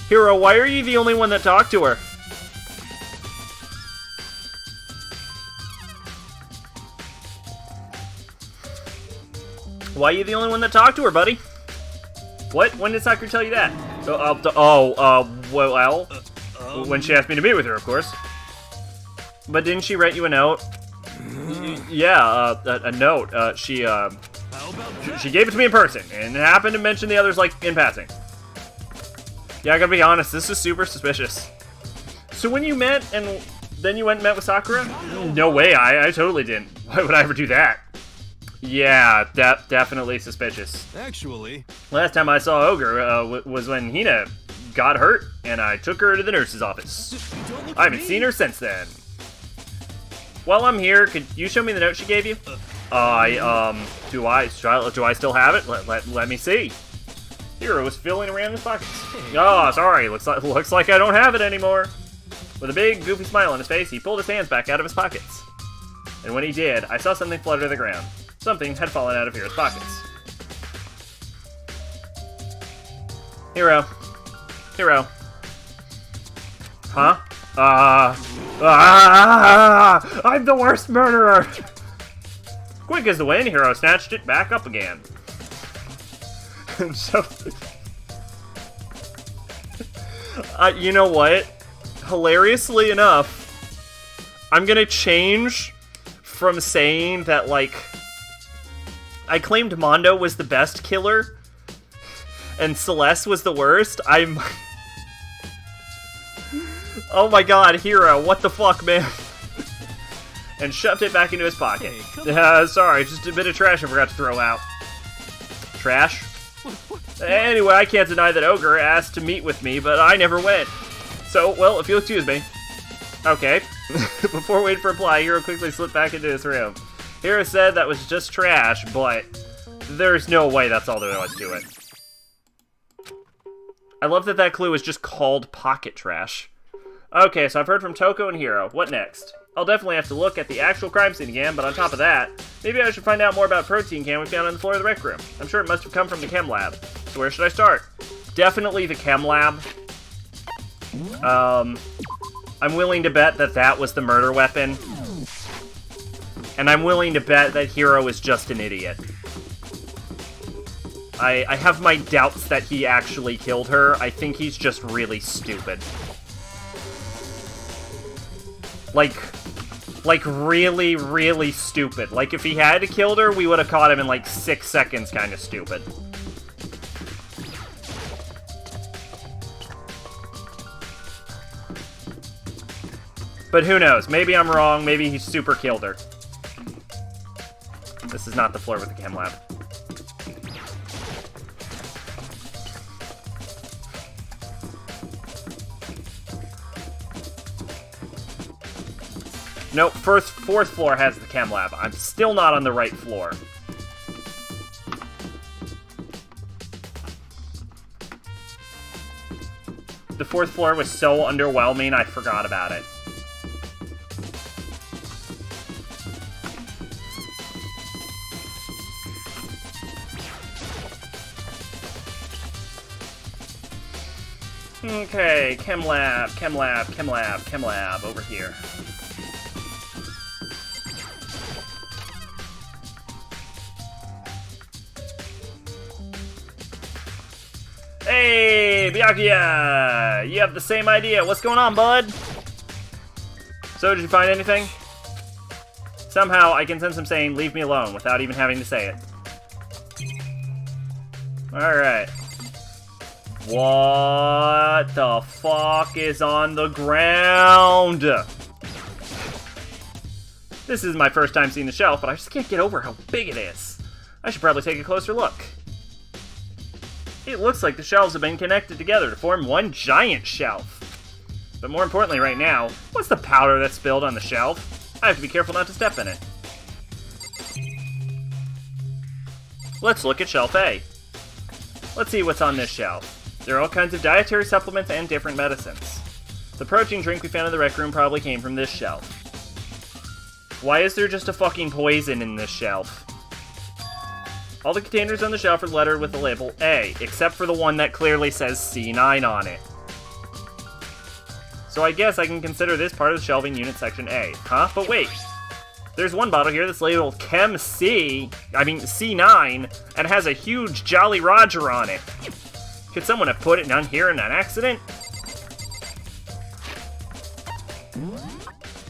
Hiro, why are you the only one that talked to her? Why are you the only one that talked to her, buddy? What? When did Sakura tell you that? Well, when she asked me to meet with her, of course. But didn't she write you a note? Yeah, a note. She gave it to me in person, and happened to mention the others, like, in passing. Yeah, I gotta be honest, this is super suspicious. So when you met, and then you went and met with Sakura? No way, I totally didn't. Why would I ever do that? Yeah, definitely suspicious. Actually, last time I saw Ogre was when Hina got hurt, and I took her to the nurse's office. I haven't seen her since then. While I'm here, could you show me the note she gave you? Do I still have it? Let me see. Hiro was feeling around in his pockets. Oh, sorry. Looks like I don't have it anymore. With a big, goofy smile on his face, he pulled his hands back out of his pockets. And when he did, I saw something flutter to the ground. Something had fallen out of Hiro's pockets. Hiro. Huh? I'm the worst murderer! Quick as the wind, Hiro snatched it back up again. So... you know what? Hilariously enough, I'm gonna change from saying that, like, I claimed Mondo was the best killer, and Celeste was the worst. Oh my god, Hiro, what the fuck, man? And shoved it back into his pocket. Sorry, just a bit of trash I forgot to throw out. Trash? Anyway, I can't deny that Ogre asked to meet with me, but I never went. So, well, if you'll excuse me. Okay. Before waiting for a reply, Hiro quickly slipped back into his room. Hiro said that was just trash, but there's no way that's all there was to it. I love that clue is just called pocket trash. Okay, so I've heard from Toko and Hiro. What next? I'll definitely have to look at the actual crime scene again, but on top of that, maybe I should find out more about a protein can we found on the floor of the rec room. I'm sure it must have come from the chem lab. So where should I start? Definitely the chem lab. I'm willing to bet that was the murder weapon. And I'm willing to bet that Hiro is just an idiot. I have my doubts that he actually killed her. I think he's just really stupid. Like really, really stupid. Like, if he had killed her, we would have caught him in, like, 6 seconds kind of stupid. But who knows? Maybe I'm wrong. Maybe he super killed her. This is not the floor with the chem lab. Nope, fourth floor has the chem lab. I'm still not on the right floor. The fourth floor was so underwhelming, I forgot about it. Okay, chem lab, over here. Hey, Byakuya! You have the same idea. What's going on, bud? So, did you find anything? Somehow, I can sense him saying, leave me alone, without even having to say it. Alright. What the fuck is on the ground? This is my first time seeing the shelf, but I just can't get over how big it is. I should probably take a closer look. It looks like the shelves have been connected together to form one giant shelf. But more importantly right now, what's the powder that's spilled on the shelf? I have to be careful not to step in it. Let's look at shelf A. Let's see what's on this shelf. There are all kinds of dietary supplements and different medicines. The protein drink we found in the rec room probably came from this shelf. Why is there just a fucking poison in this shelf? All the containers on the shelf are lettered with the label A, except for the one that clearly says C9 on it. So I guess I can consider this part of the shelving unit section A. Huh? But wait. There's one bottle here that's labeled C9, and has a huge Jolly Roger on it. Could someone have put it down here in an accident?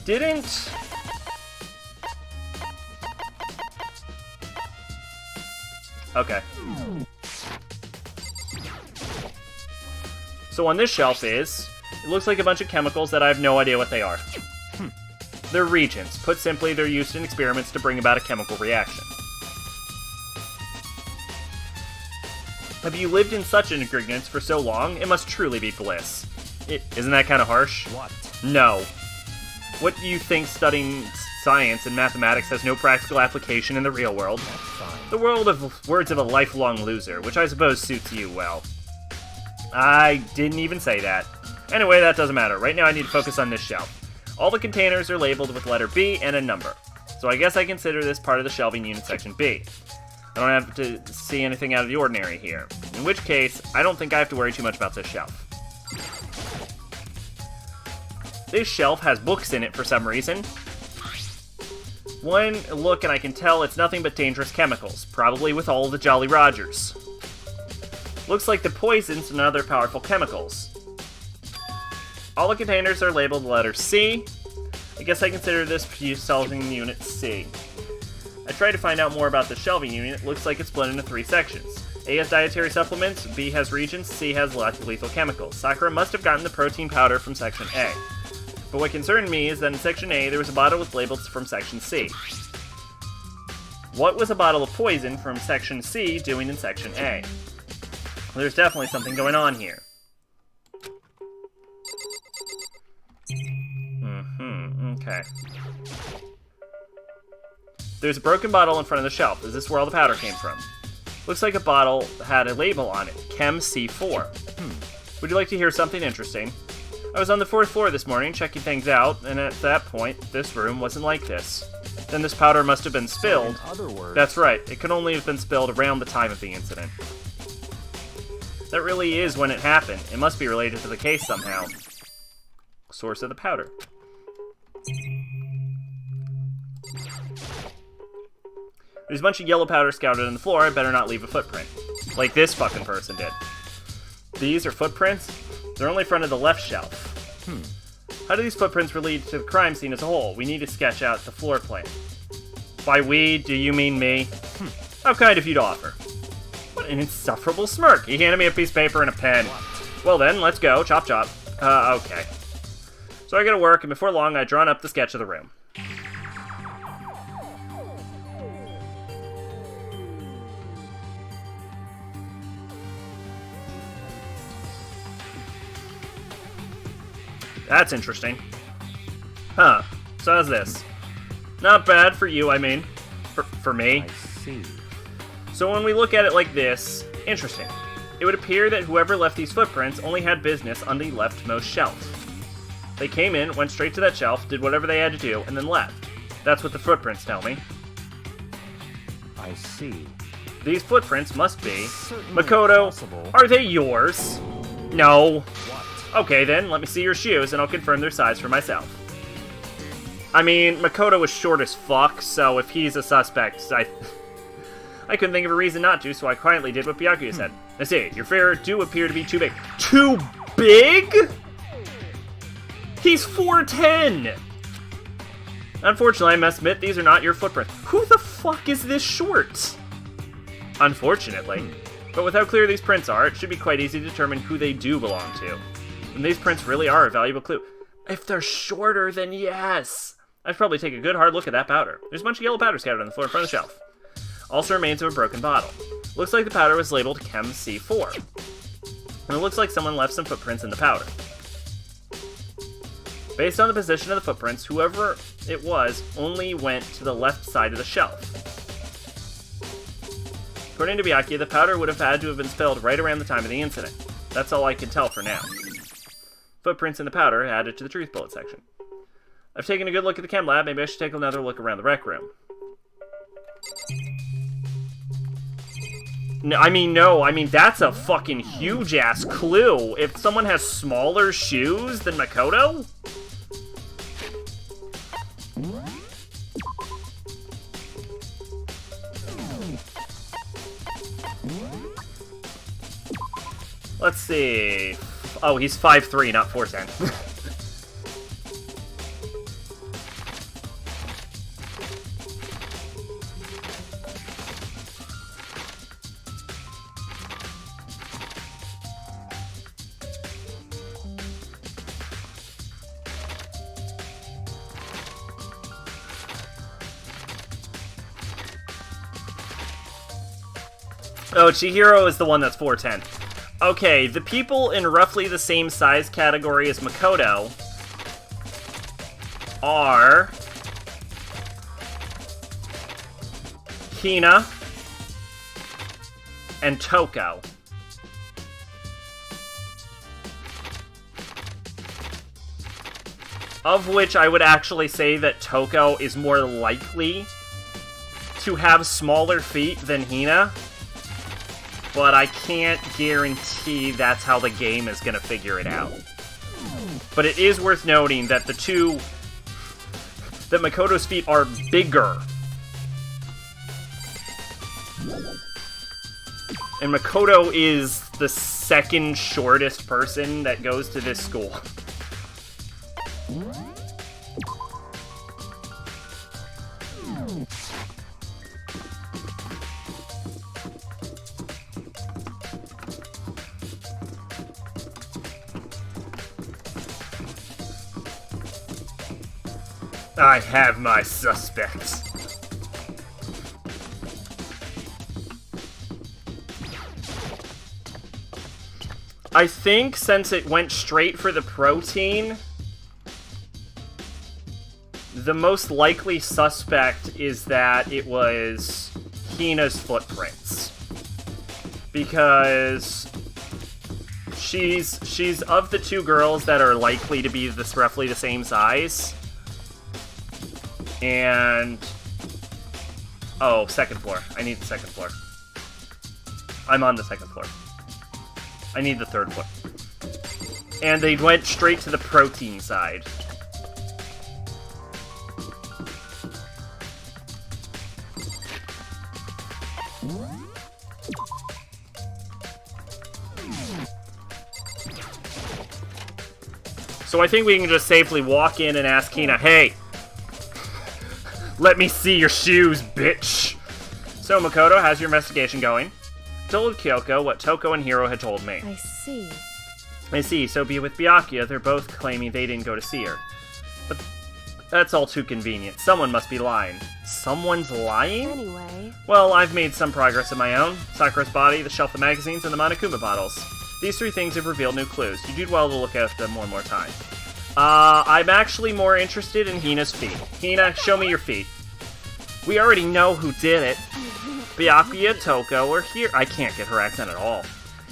Didn't... Okay. So on this shelf it looks like a bunch of chemicals that I have no idea what they are. They're reagents. Put simply, they're used in experiments to bring about a chemical reaction. Have you lived in such ingredients for so long? It must truly be bliss. Isn't that kind of harsh? What? No. What do you think studying science and mathematics has no practical application in the real world? The world of words of a lifelong loser, which I suppose suits you well. I didn't even say that. Anyway, that doesn't matter. Right now I need to focus on this shelf. All the containers are labeled with letter B and a number. So I guess I consider this part of the shelving unit section B. I don't have to see anything out of the ordinary here. In which case, I don't think I have to worry too much about this shelf. This shelf has books in it for some reason. One look and I can tell it's nothing but dangerous chemicals, probably with all the Jolly Rogers. Looks like the poisons and other powerful chemicals. All the containers are labeled the letter C. I guess I consider this shelving unit C. I tried to find out more about the shelving unit. It looks like it's split into 3 sections. A has dietary supplements, B has reagents, C has lethal chemicals. Sakura must have gotten the protein powder from section A. But what concerned me is that in section A there was a bottle with labels from section C. What was a bottle of poison from section C doing in section A? There's definitely something going on here. Okay. There's a broken bottle in front of the shelf. Is this where all the powder came from? Looks like a bottle had a label on it. Chem C4. Would you like to hear something interesting? I was on the 4th floor this morning checking things out, and at that point, this room wasn't like this. Then this powder must have been spilled. So in other words... That's right. It could only have been spilled around the time of the incident. That really is when it happened. It must be related to the case somehow. Source of the powder. There's a bunch of yellow powder scattered on the floor. I better not leave a footprint. Like this fucking person did. These are footprints? They're only front of the left shelf. How do these footprints relate to the crime scene as a whole? We need to sketch out the floor plan. By we, do you mean me? How kind of you to offer. What an insufferable smirk. He handed me a piece of paper and a pen. Well then, let's go. Chop chop. Okay. So I gotta work, and before long, I'd drawn up the sketch of the room. That's interesting. Huh. So how's this? Not bad for you, I mean. For me. I see. So when we look at it like this, interesting. It would appear that whoever left these footprints only had business on the leftmost shelf. They came in, went straight to that shelf, did whatever they had to do, and then left. That's what the footprints tell me. I see. These footprints must be... Certainly Makoto, possible. are they yours? No. What? Okay then, let me see your shoes and I'll confirm their size for myself. I mean, Makoto is short as fuck, so if he's a suspect, I couldn't think of a reason not to, so I quietly did what Byakuya said. I see, your fear do appear to be too big. Too big?! He's 4'10"! Unfortunately, I must admit, these are not your footprints. Who the fuck is this short? Unfortunately. But with how clear these prints are, it should be quite easy to determine who they do belong to. And these prints really are a valuable clue. If they're shorter, then yes! I'd probably take a good hard look at that powder. There's a bunch of yellow powder scattered on the floor in front of the shelf. Also remains of a broken bottle. Looks like the powder was labeled Chem C4. And it looks like someone left some footprints in the powder. Based on the position of the footprints, whoever it was only went to the left side of the shelf. According to Byakuya, the powder would have had to have been spilled right around the time of the incident. That's all I can tell for now. Footprints in the powder added to the truth bullet section. I've taken a good look at the chem lab, maybe I should take another look around the rec room. No, I mean, that's a fucking huge-ass clue. If someone has smaller shoes than Makoto? Let's see. Oh, he's 5'3", not 4'10". Oh, Chihiro is the one that's 4'10". Okay, the people in roughly the same size category as Makoto are Hina and Toko. Of which I would actually say that Toko is more likely to have smaller feet than Hina. But I can't guarantee that's how the game is going to figure it out. But it is worth noting that that Makoto's feet are bigger. And Makoto is the second shortest person that goes to this school. I have my suspects. I think since it went straight for the protein, the most likely suspect is that it was Hina's footprints. Because she's of the two girls that are likely to be this roughly the same size. And... oh, second floor. I need the second floor. I'm on the second floor. I need the third floor. And they went straight to the protein side. So I think we can just safely walk in and ask Hina, hey, let me see your shoes, bitch. So Makoto, how's your investigation going? I told Kyoko what Toko and Hiro had told me. I see. I see, so be it with Byakuya, they're both claiming they didn't go to see her. But that's all too convenient. Someone must be lying. Someone's lying? Anyway, Well, I've made some progress of my own. Sakura's body, the shelf of magazines, and the Monokuma bottles. These 3 things have revealed new clues. You did well to look at them one more time. I'm actually more interested in Hina's feet. Hina, show me your feet. We already know who did it. Byakuya, Toko, or here. I can't get her accent at all.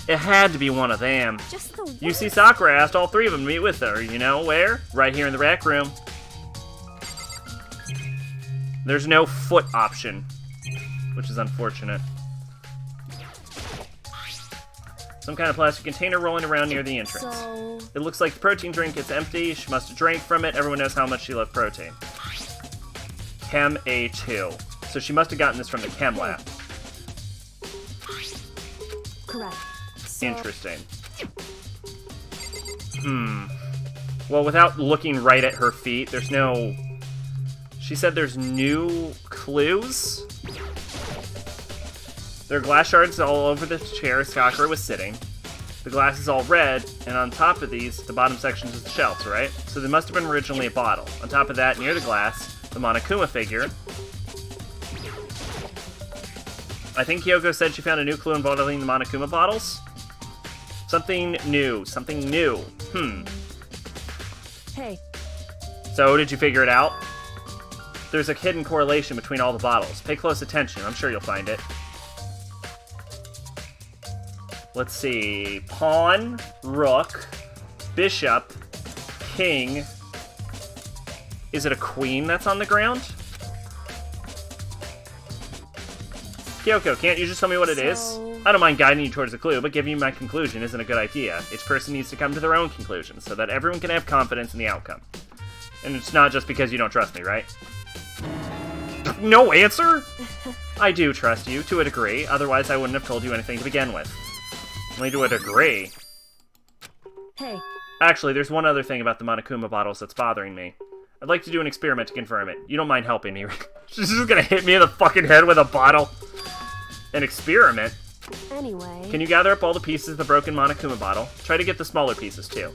It had to be one of them. Just the You see, Sakura asked all 3 of them to meet with her. You know where? Right here in the rec room. There's no foot option, which is unfortunate. Some kind of plastic container rolling around near the entrance. so... It looks like the protein drink is empty. She must have drank from it. Everyone knows how much she loved protein. Chem A2. So she must have gotten this from the chem lab. Correct. So, Interesting. Well, without looking right at her feet, there's no... She said there's new clues? There are glass shards all over the chair Sakura was sitting. The glass is all red, and on top of these, the bottom sections is the shelves, right? So they must have been originally a bottle. On top of that, near the glass, the Monokuma figure. I think Kyoko said she found a new clue involving the Monokuma bottles. Something new. Something new. hey, So, did you figure it out? There's a hidden correlation between all the bottles. Pay close attention. I'm sure you'll find it. Let's see. Pawn, rook, bishop, king. Is it a queen that's on the ground? Kyoko, can't you just tell me what it is? So- I don't mind guiding you towards a clue, but giving you my conclusion isn't a good idea. Each person needs to come to their own conclusion, so that everyone can have confidence in the outcome. And it's not just because you don't trust me, right? No answer? I do trust you, to a degree, otherwise I wouldn't have told you anything to begin with. Only to a degree. hey, Actually, there's one other thing about the Monokuma bottles that's bothering me. I'd like to do an experiment to confirm it. You don't mind helping me? She's just gonna hit me in the fucking head with a bottle. An experiment? anyway... Can you gather up all the pieces of the broken Monokuma bottle? Try to get the smaller pieces, too.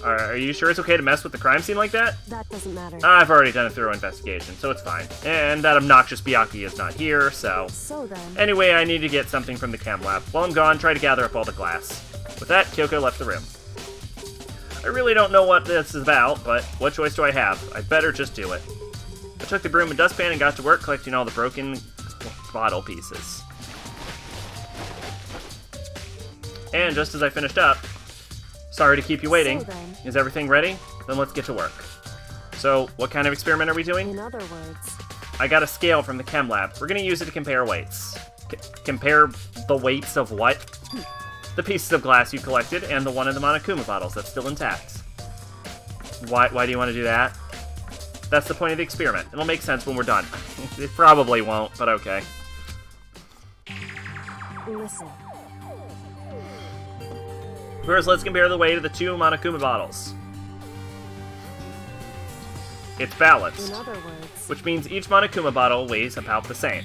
Are you sure it's okay to mess with the crime scene like that? That doesn't matter. I've already done a thorough investigation, so it's fine. And that obnoxious Byakuya is not here, so... So then... Anyway, I need to get something from the chem lab. While I'm gone, try to gather up all the glass. With that, Kyoko left the room. I really don't know what this is about, but what choice do I have? I better just do it. I took the broom and dustpan and got to work collecting all the broken bottle pieces. And just as I finished up, sorry to keep you waiting. So then- Is everything ready? Then let's get to work. So, what kind of experiment are we doing? In other words... I got a scale from the chem lab. We're gonna use it to compare weights. Compare the weights of what? The pieces of glass you collected and the one in the Monokuma bottles that's still intact. Why do you want to do that? That's the point of the experiment. It'll make sense when we're done. It probably won't, but okay. Listen. First, let's compare the weight of the 2 Monokuma bottles. It's balanced, In other words... which means each Monokuma bottle weighs about the same.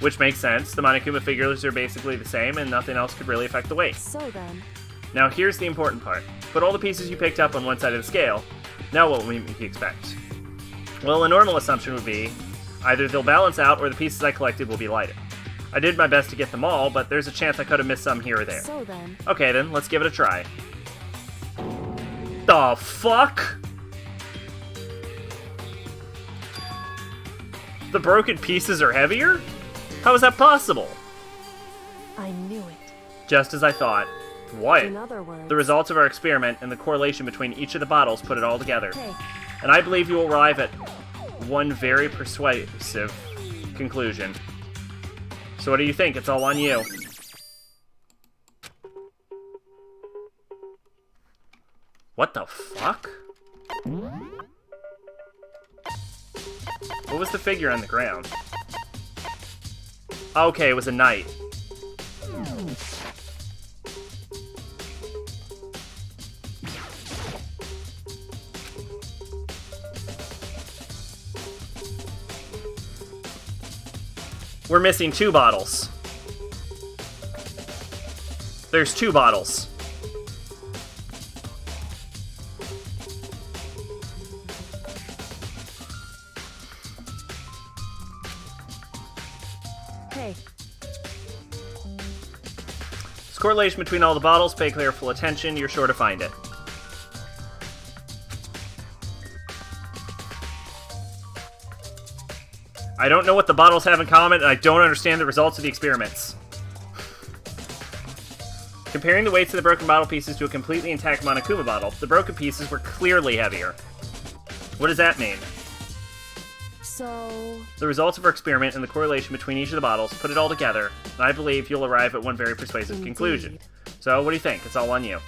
Which makes sense. The Monokuma figures are basically the same, and nothing else could really affect the weight. So then... Now here's the important part. Put all the pieces you picked up on one side of the scale. Now what would we expect? Well, a normal assumption would be either they'll balance out or the pieces I collected will be lighter. I did my best to get them all, but there's a chance I could have missed some here or there. So then... Okay then, let's give it a try. The fuck? The broken pieces are heavier? How is that possible? I knew it. Just as I thought. What? In other words... The results of our experiment and the correlation between each of the bottles put it all together. Hey, And I believe you will arrive at one very persuasive conclusion. So what do you think? It's all on you. What the fuck? What was the figure on the ground? Okay, it was a knight. We're missing 2 bottles. There's 2 bottles. Hey, There's correlation between all the bottles. Pay careful attention. You're sure to find it. I don't know what the bottles have in common, and I don't understand the results of the experiments. Comparing the weights of the broken bottle pieces to a completely intact Monokuma bottle, the broken pieces were clearly heavier. What does that mean? so... The results of our experiment and the correlation between each of the bottles, put it all together, and I believe you'll arrive at one very persuasive Indeed. conclusion. So, what do you think? It's all on you.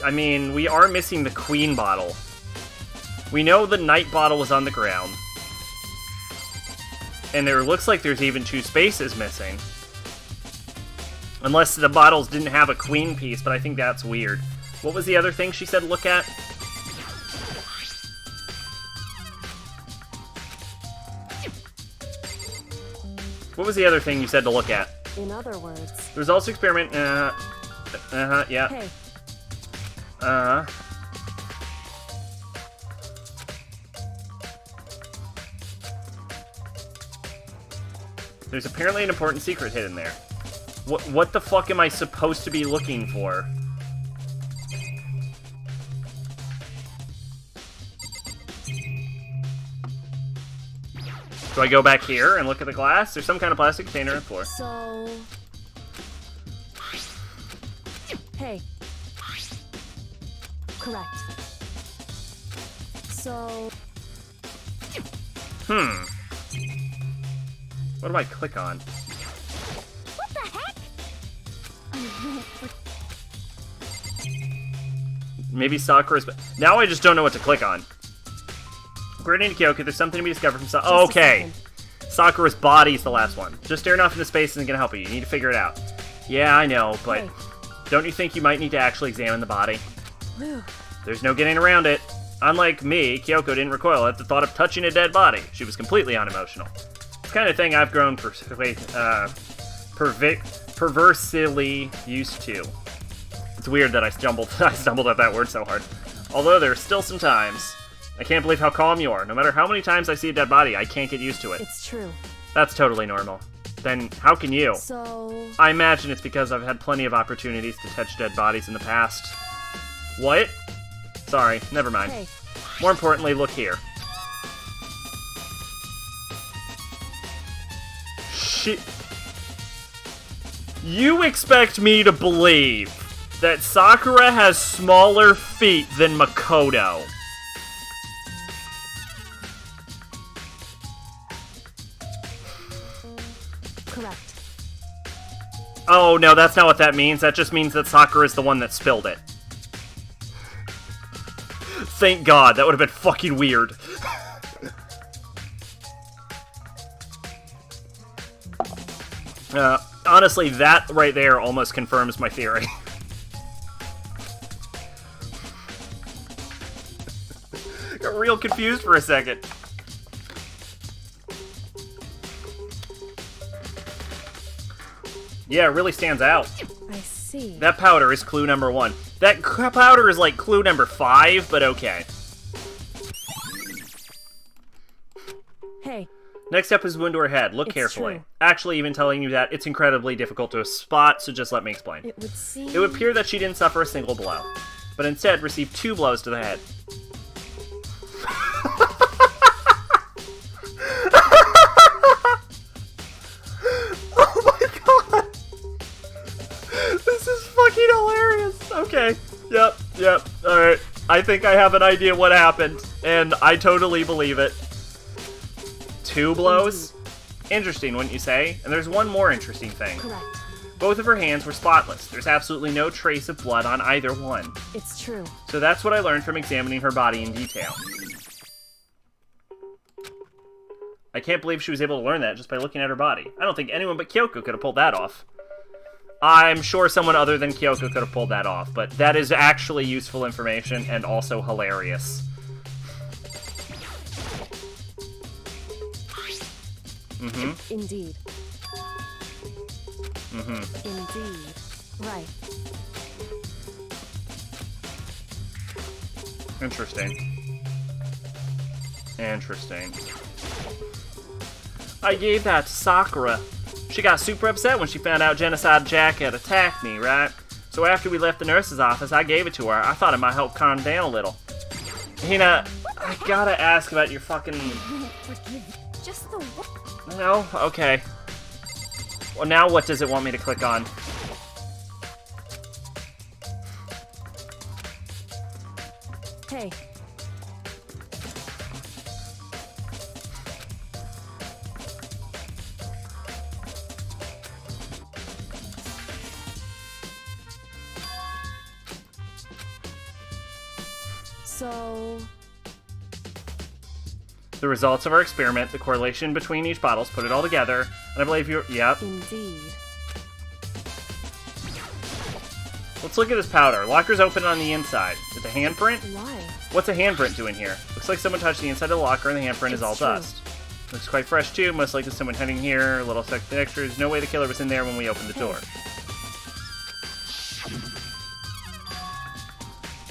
I mean, we are missing the Queen bottle. We know the Night bottle was on the ground. And there looks like there's even 2 spaces missing. Unless the bottles didn't have a Queen piece, but I think that's weird. What was the other thing she said to look at? What was the other thing you said to look at? In other words... The results experiment, yeah. Hey, There's apparently an important secret hidden there. What the fuck am I supposed to be looking for? Do I go back here and look at the glass? There's some kind of plastic container on the floor. so... Hey. Correct. So... What do I click on? What the heck? Maybe Sakura's... Now I just don't know what to click on. According to Kyoko, there's something to be discovered from Sakura. Just a Okay. second. Sakura's body's the last one. Just staring off into space isn't gonna help you. You need to figure it out. Yeah, I know, but... Hey. Don't you think you might need to actually examine the body? Whew. There's no getting around it. Unlike me, Kyoko didn't recoil at the thought of touching a dead body. She was completely unemotional. It's the kind of thing I've grown perversely used to. It's weird that I stumbled at that word so hard. Although there's still some times. I can't believe how calm you are. No matter how many times I see a dead body, I can't get used to it. It's true. That's totally normal. Then how can you? So... I imagine it's because I've had plenty of opportunities to touch dead bodies in the past. What? Sorry, never mind. Hey, More importantly, look here. Shit. You expect me to believe that Sakura has smaller feet than Makoto? correct. Oh, no, that's not what that means. That just means that Sakura is the one that spilled it. Thank God, that would have been fucking weird. Honestly, that right there almost confirms my theory. Got real confused for a second. Yeah, it really stands out. I see. That powder is clue number 1. That powder is like clue number 5, but okay. Hey, Next up is a wound to her head. Look It's carefully. true. Actually, even telling you that, it's incredibly difficult to spot, so just let me explain. it would seem... It would appear that she didn't suffer a single blow, but instead received 2 blows to the head. Oh my god! This is fucking hilarious! Okay, yep, alright. I think I have an idea what happened, and I totally believe it. 2 blows? Interesting, wouldn't you say? And there's one more interesting thing. Correct. Both of her hands were spotless. There's absolutely no trace of blood on either one. It's true. So that's what I learned from examining her body in detail. I can't believe she was able to learn that just by looking at her body. I don't think anyone but Kyoko could have pulled that off. I'm sure someone other than Kyoko could have pulled that off, but that is actually useful information and also hilarious. Mm-hmm. Indeed. Mm-hmm. Indeed. Right. Interesting. Interesting. I gave that to Sakura. She got super upset when she found out Genocide Jack had attacked me, right? So after we left the nurse's office, I gave it to her. I thought it might help calm down a little. Hina, I gotta ask about your fucking... Just the one. No? Okay. Well, now what does it want me to click on? Hey. So... The results of our experiment, the correlation between each bottles, put it all together, and I believe you're... Yep. Indeed. Let's look at this powder. Locker's open on the inside. It's a handprint? Why? What's a handprint doing here? Looks like someone touched the inside of the locker and the handprint is all It's true. dust. Looks quite fresh too, most likely someone heading here, a little stuck to the extras. No way the killer was in there when we opened the door.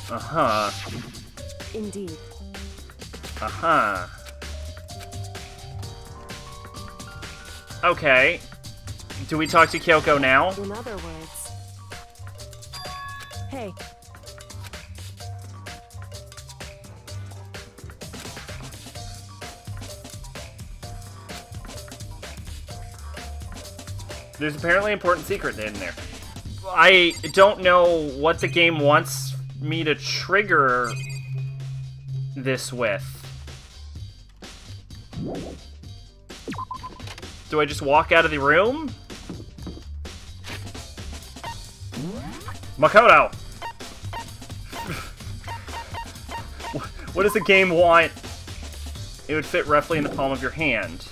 Uh-huh. Indeed. Uh-huh. Okay. Do we talk to Kyoko now? In other words... Hey. There's apparently an important secret in there. I don't know what the game wants me to trigger this with. Do I just walk out of the room? Makoto! What does the game want? It would fit roughly in the palm of your hand.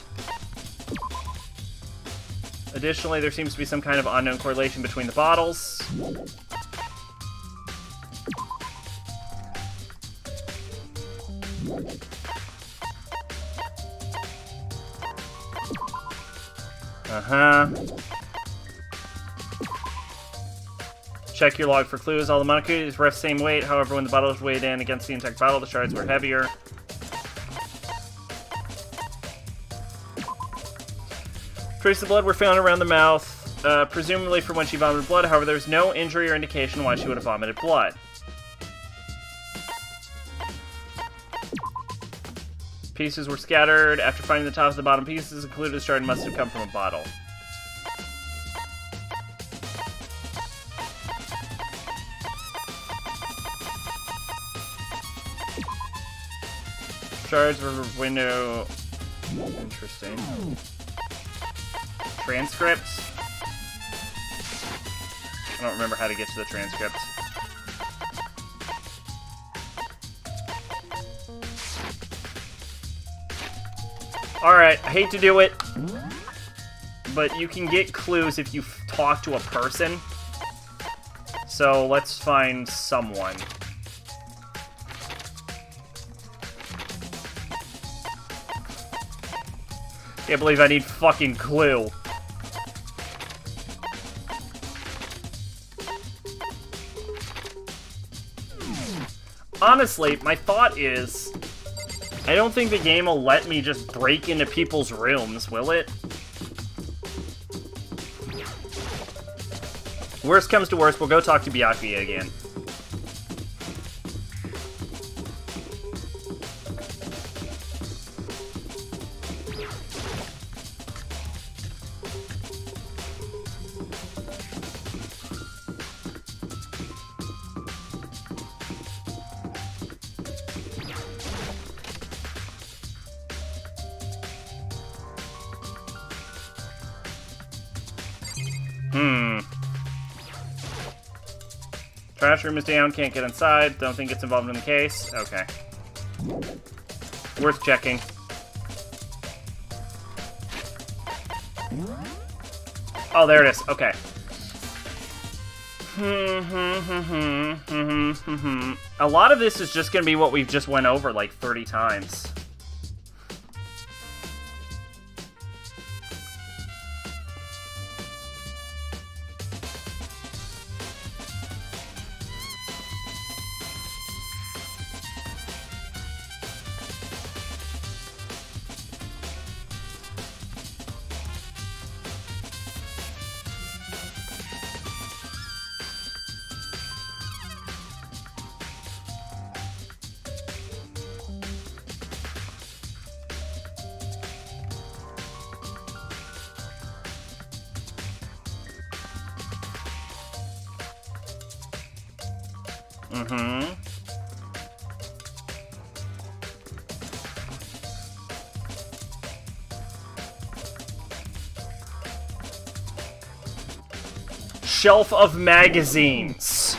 Additionally, there seems to be some kind of unknown correlation between the bottles. Uh-huh. Check your log for clues. All the molecules were the same weight. However, when the bottle was weighed in against the intact bottle, the shards were heavier. Traces of blood were found around the mouth, presumably from when she vomited blood. However, there was no injury or indication why she would have vomited blood. Pieces were scattered. After finding the top of the bottom pieces, included the shard must have come from a bottle. Shards were window... Interesting. Transcripts? I don't remember how to get to the transcript. Alright, I hate to do it, but you can get clues if you talk to a person. So let's find someone. Can't believe I need fucking clue. Honestly, my thought is, I don't think the game will let me just break into people's rooms, will it? Worst comes to worst, we'll go talk to Byakuya again. Trash room is down, can't get inside. Don't think it's involved in the case. Okay. Worth checking. Oh, there it is. Okay. A lot of this is just going to be what we've just went over like 30 times. Mm-hmm. Shelf of magazines.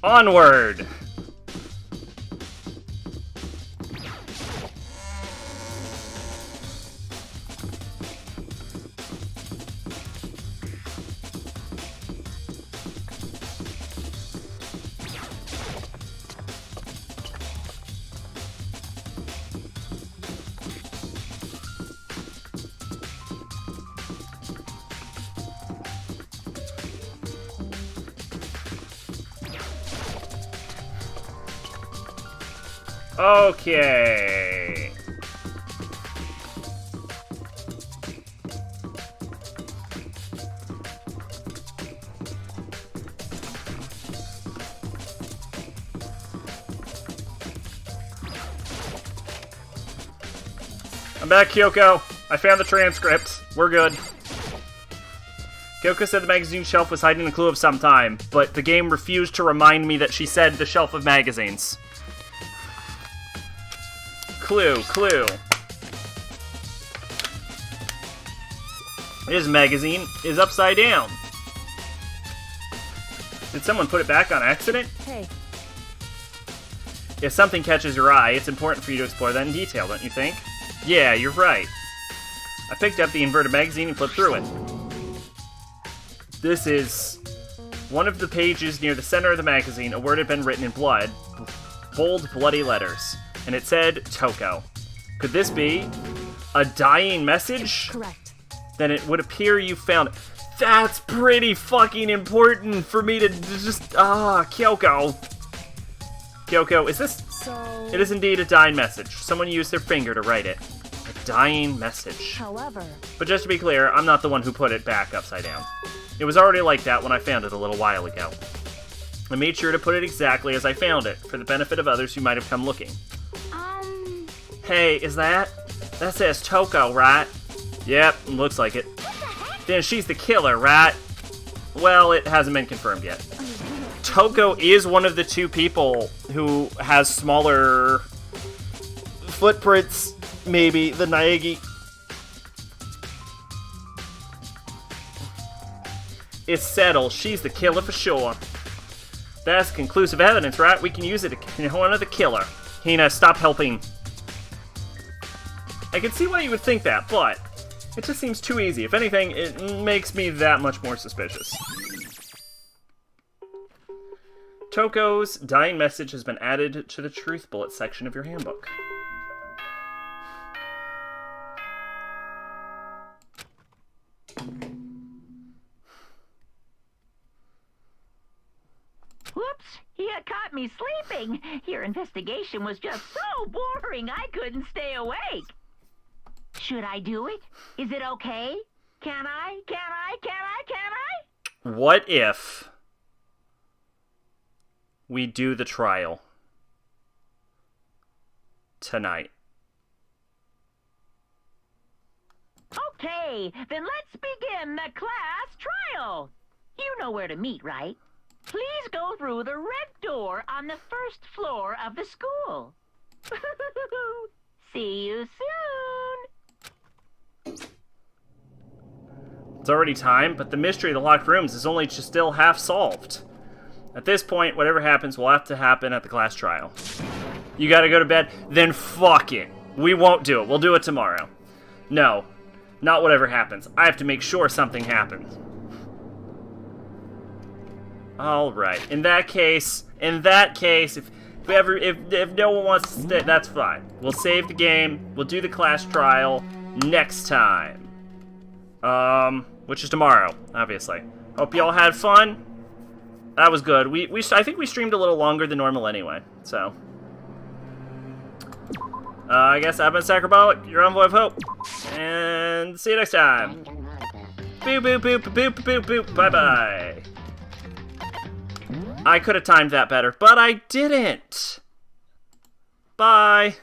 Onward. Okay. I'm back, Kyoko. I found the transcript. We're good. Kyoko said the magazine shelf was hiding a clue of some time, but the game refused to remind me that she said the shelf of magazines. Clue. His magazine is upside down. Did someone put it back on accident? Hey, If something catches your eye, it's important for you to explore that in detail, don't you think? Yeah, you're right. I picked up the inverted magazine and flipped through it. This is one of the pages near the center of the magazine. A word had been written in blood, bold, bloody letters, and it said Toko. Could this be a dying message? correct. Then it would appear you found it. That's pretty fucking important for me to just... Kyoko. Kyoko, is this... So, It is indeed a dying message. Someone used their finger to write it. A dying message. however, But just to be clear, I'm not the one who put it back upside down. It was already like that when I found it a little while ago. I made sure to put it exactly as I found it, for the benefit of others who might have come looking. Hey, is that? That says Toko, right? Yep, looks like it. Then she's the killer, right? Well, it hasn't been confirmed yet. Toko is one of the two people who has smaller footprints, maybe, than Naegi. It's settled. She's the killer for sure. That's conclusive evidence, right? We can use it to corner the killer. Hina, stop helping. I can see why you would think that, but it just seems too easy. If anything, it makes me that much more suspicious. Toko's dying message has been added to the truth bullet section of your handbook. Whoops! You caught me sleeping. Your investigation was just so boring I couldn't stay awake. Should I do it? Is it okay? Can I? What if we do the trial tonight? Okay, then let's begin the class trial. You know where to meet, right? Please go through the red door on the first floor of the school. See you soon. It's already time, but the mystery of the locked rooms is only just still half solved. At this point, whatever happens will have to happen at the class trial. You gotta go to bed? Then fuck it. We won't do it. We'll do it tomorrow. No, not whatever happens. I have to make sure something happens. Alright, in that case, if no one wants to stay, that's fine. We'll save the game, we'll do the class trial next time. Which is tomorrow, obviously. Hope y'all had fun. That was good. I think we streamed a little longer than normal anyway, so. I guess I've been Sacrabolic, your envoy of hope. And see you next time. Boop, boop, boop, boop, boop, boop, bye-bye. I could have timed that better, but I didn't. Bye.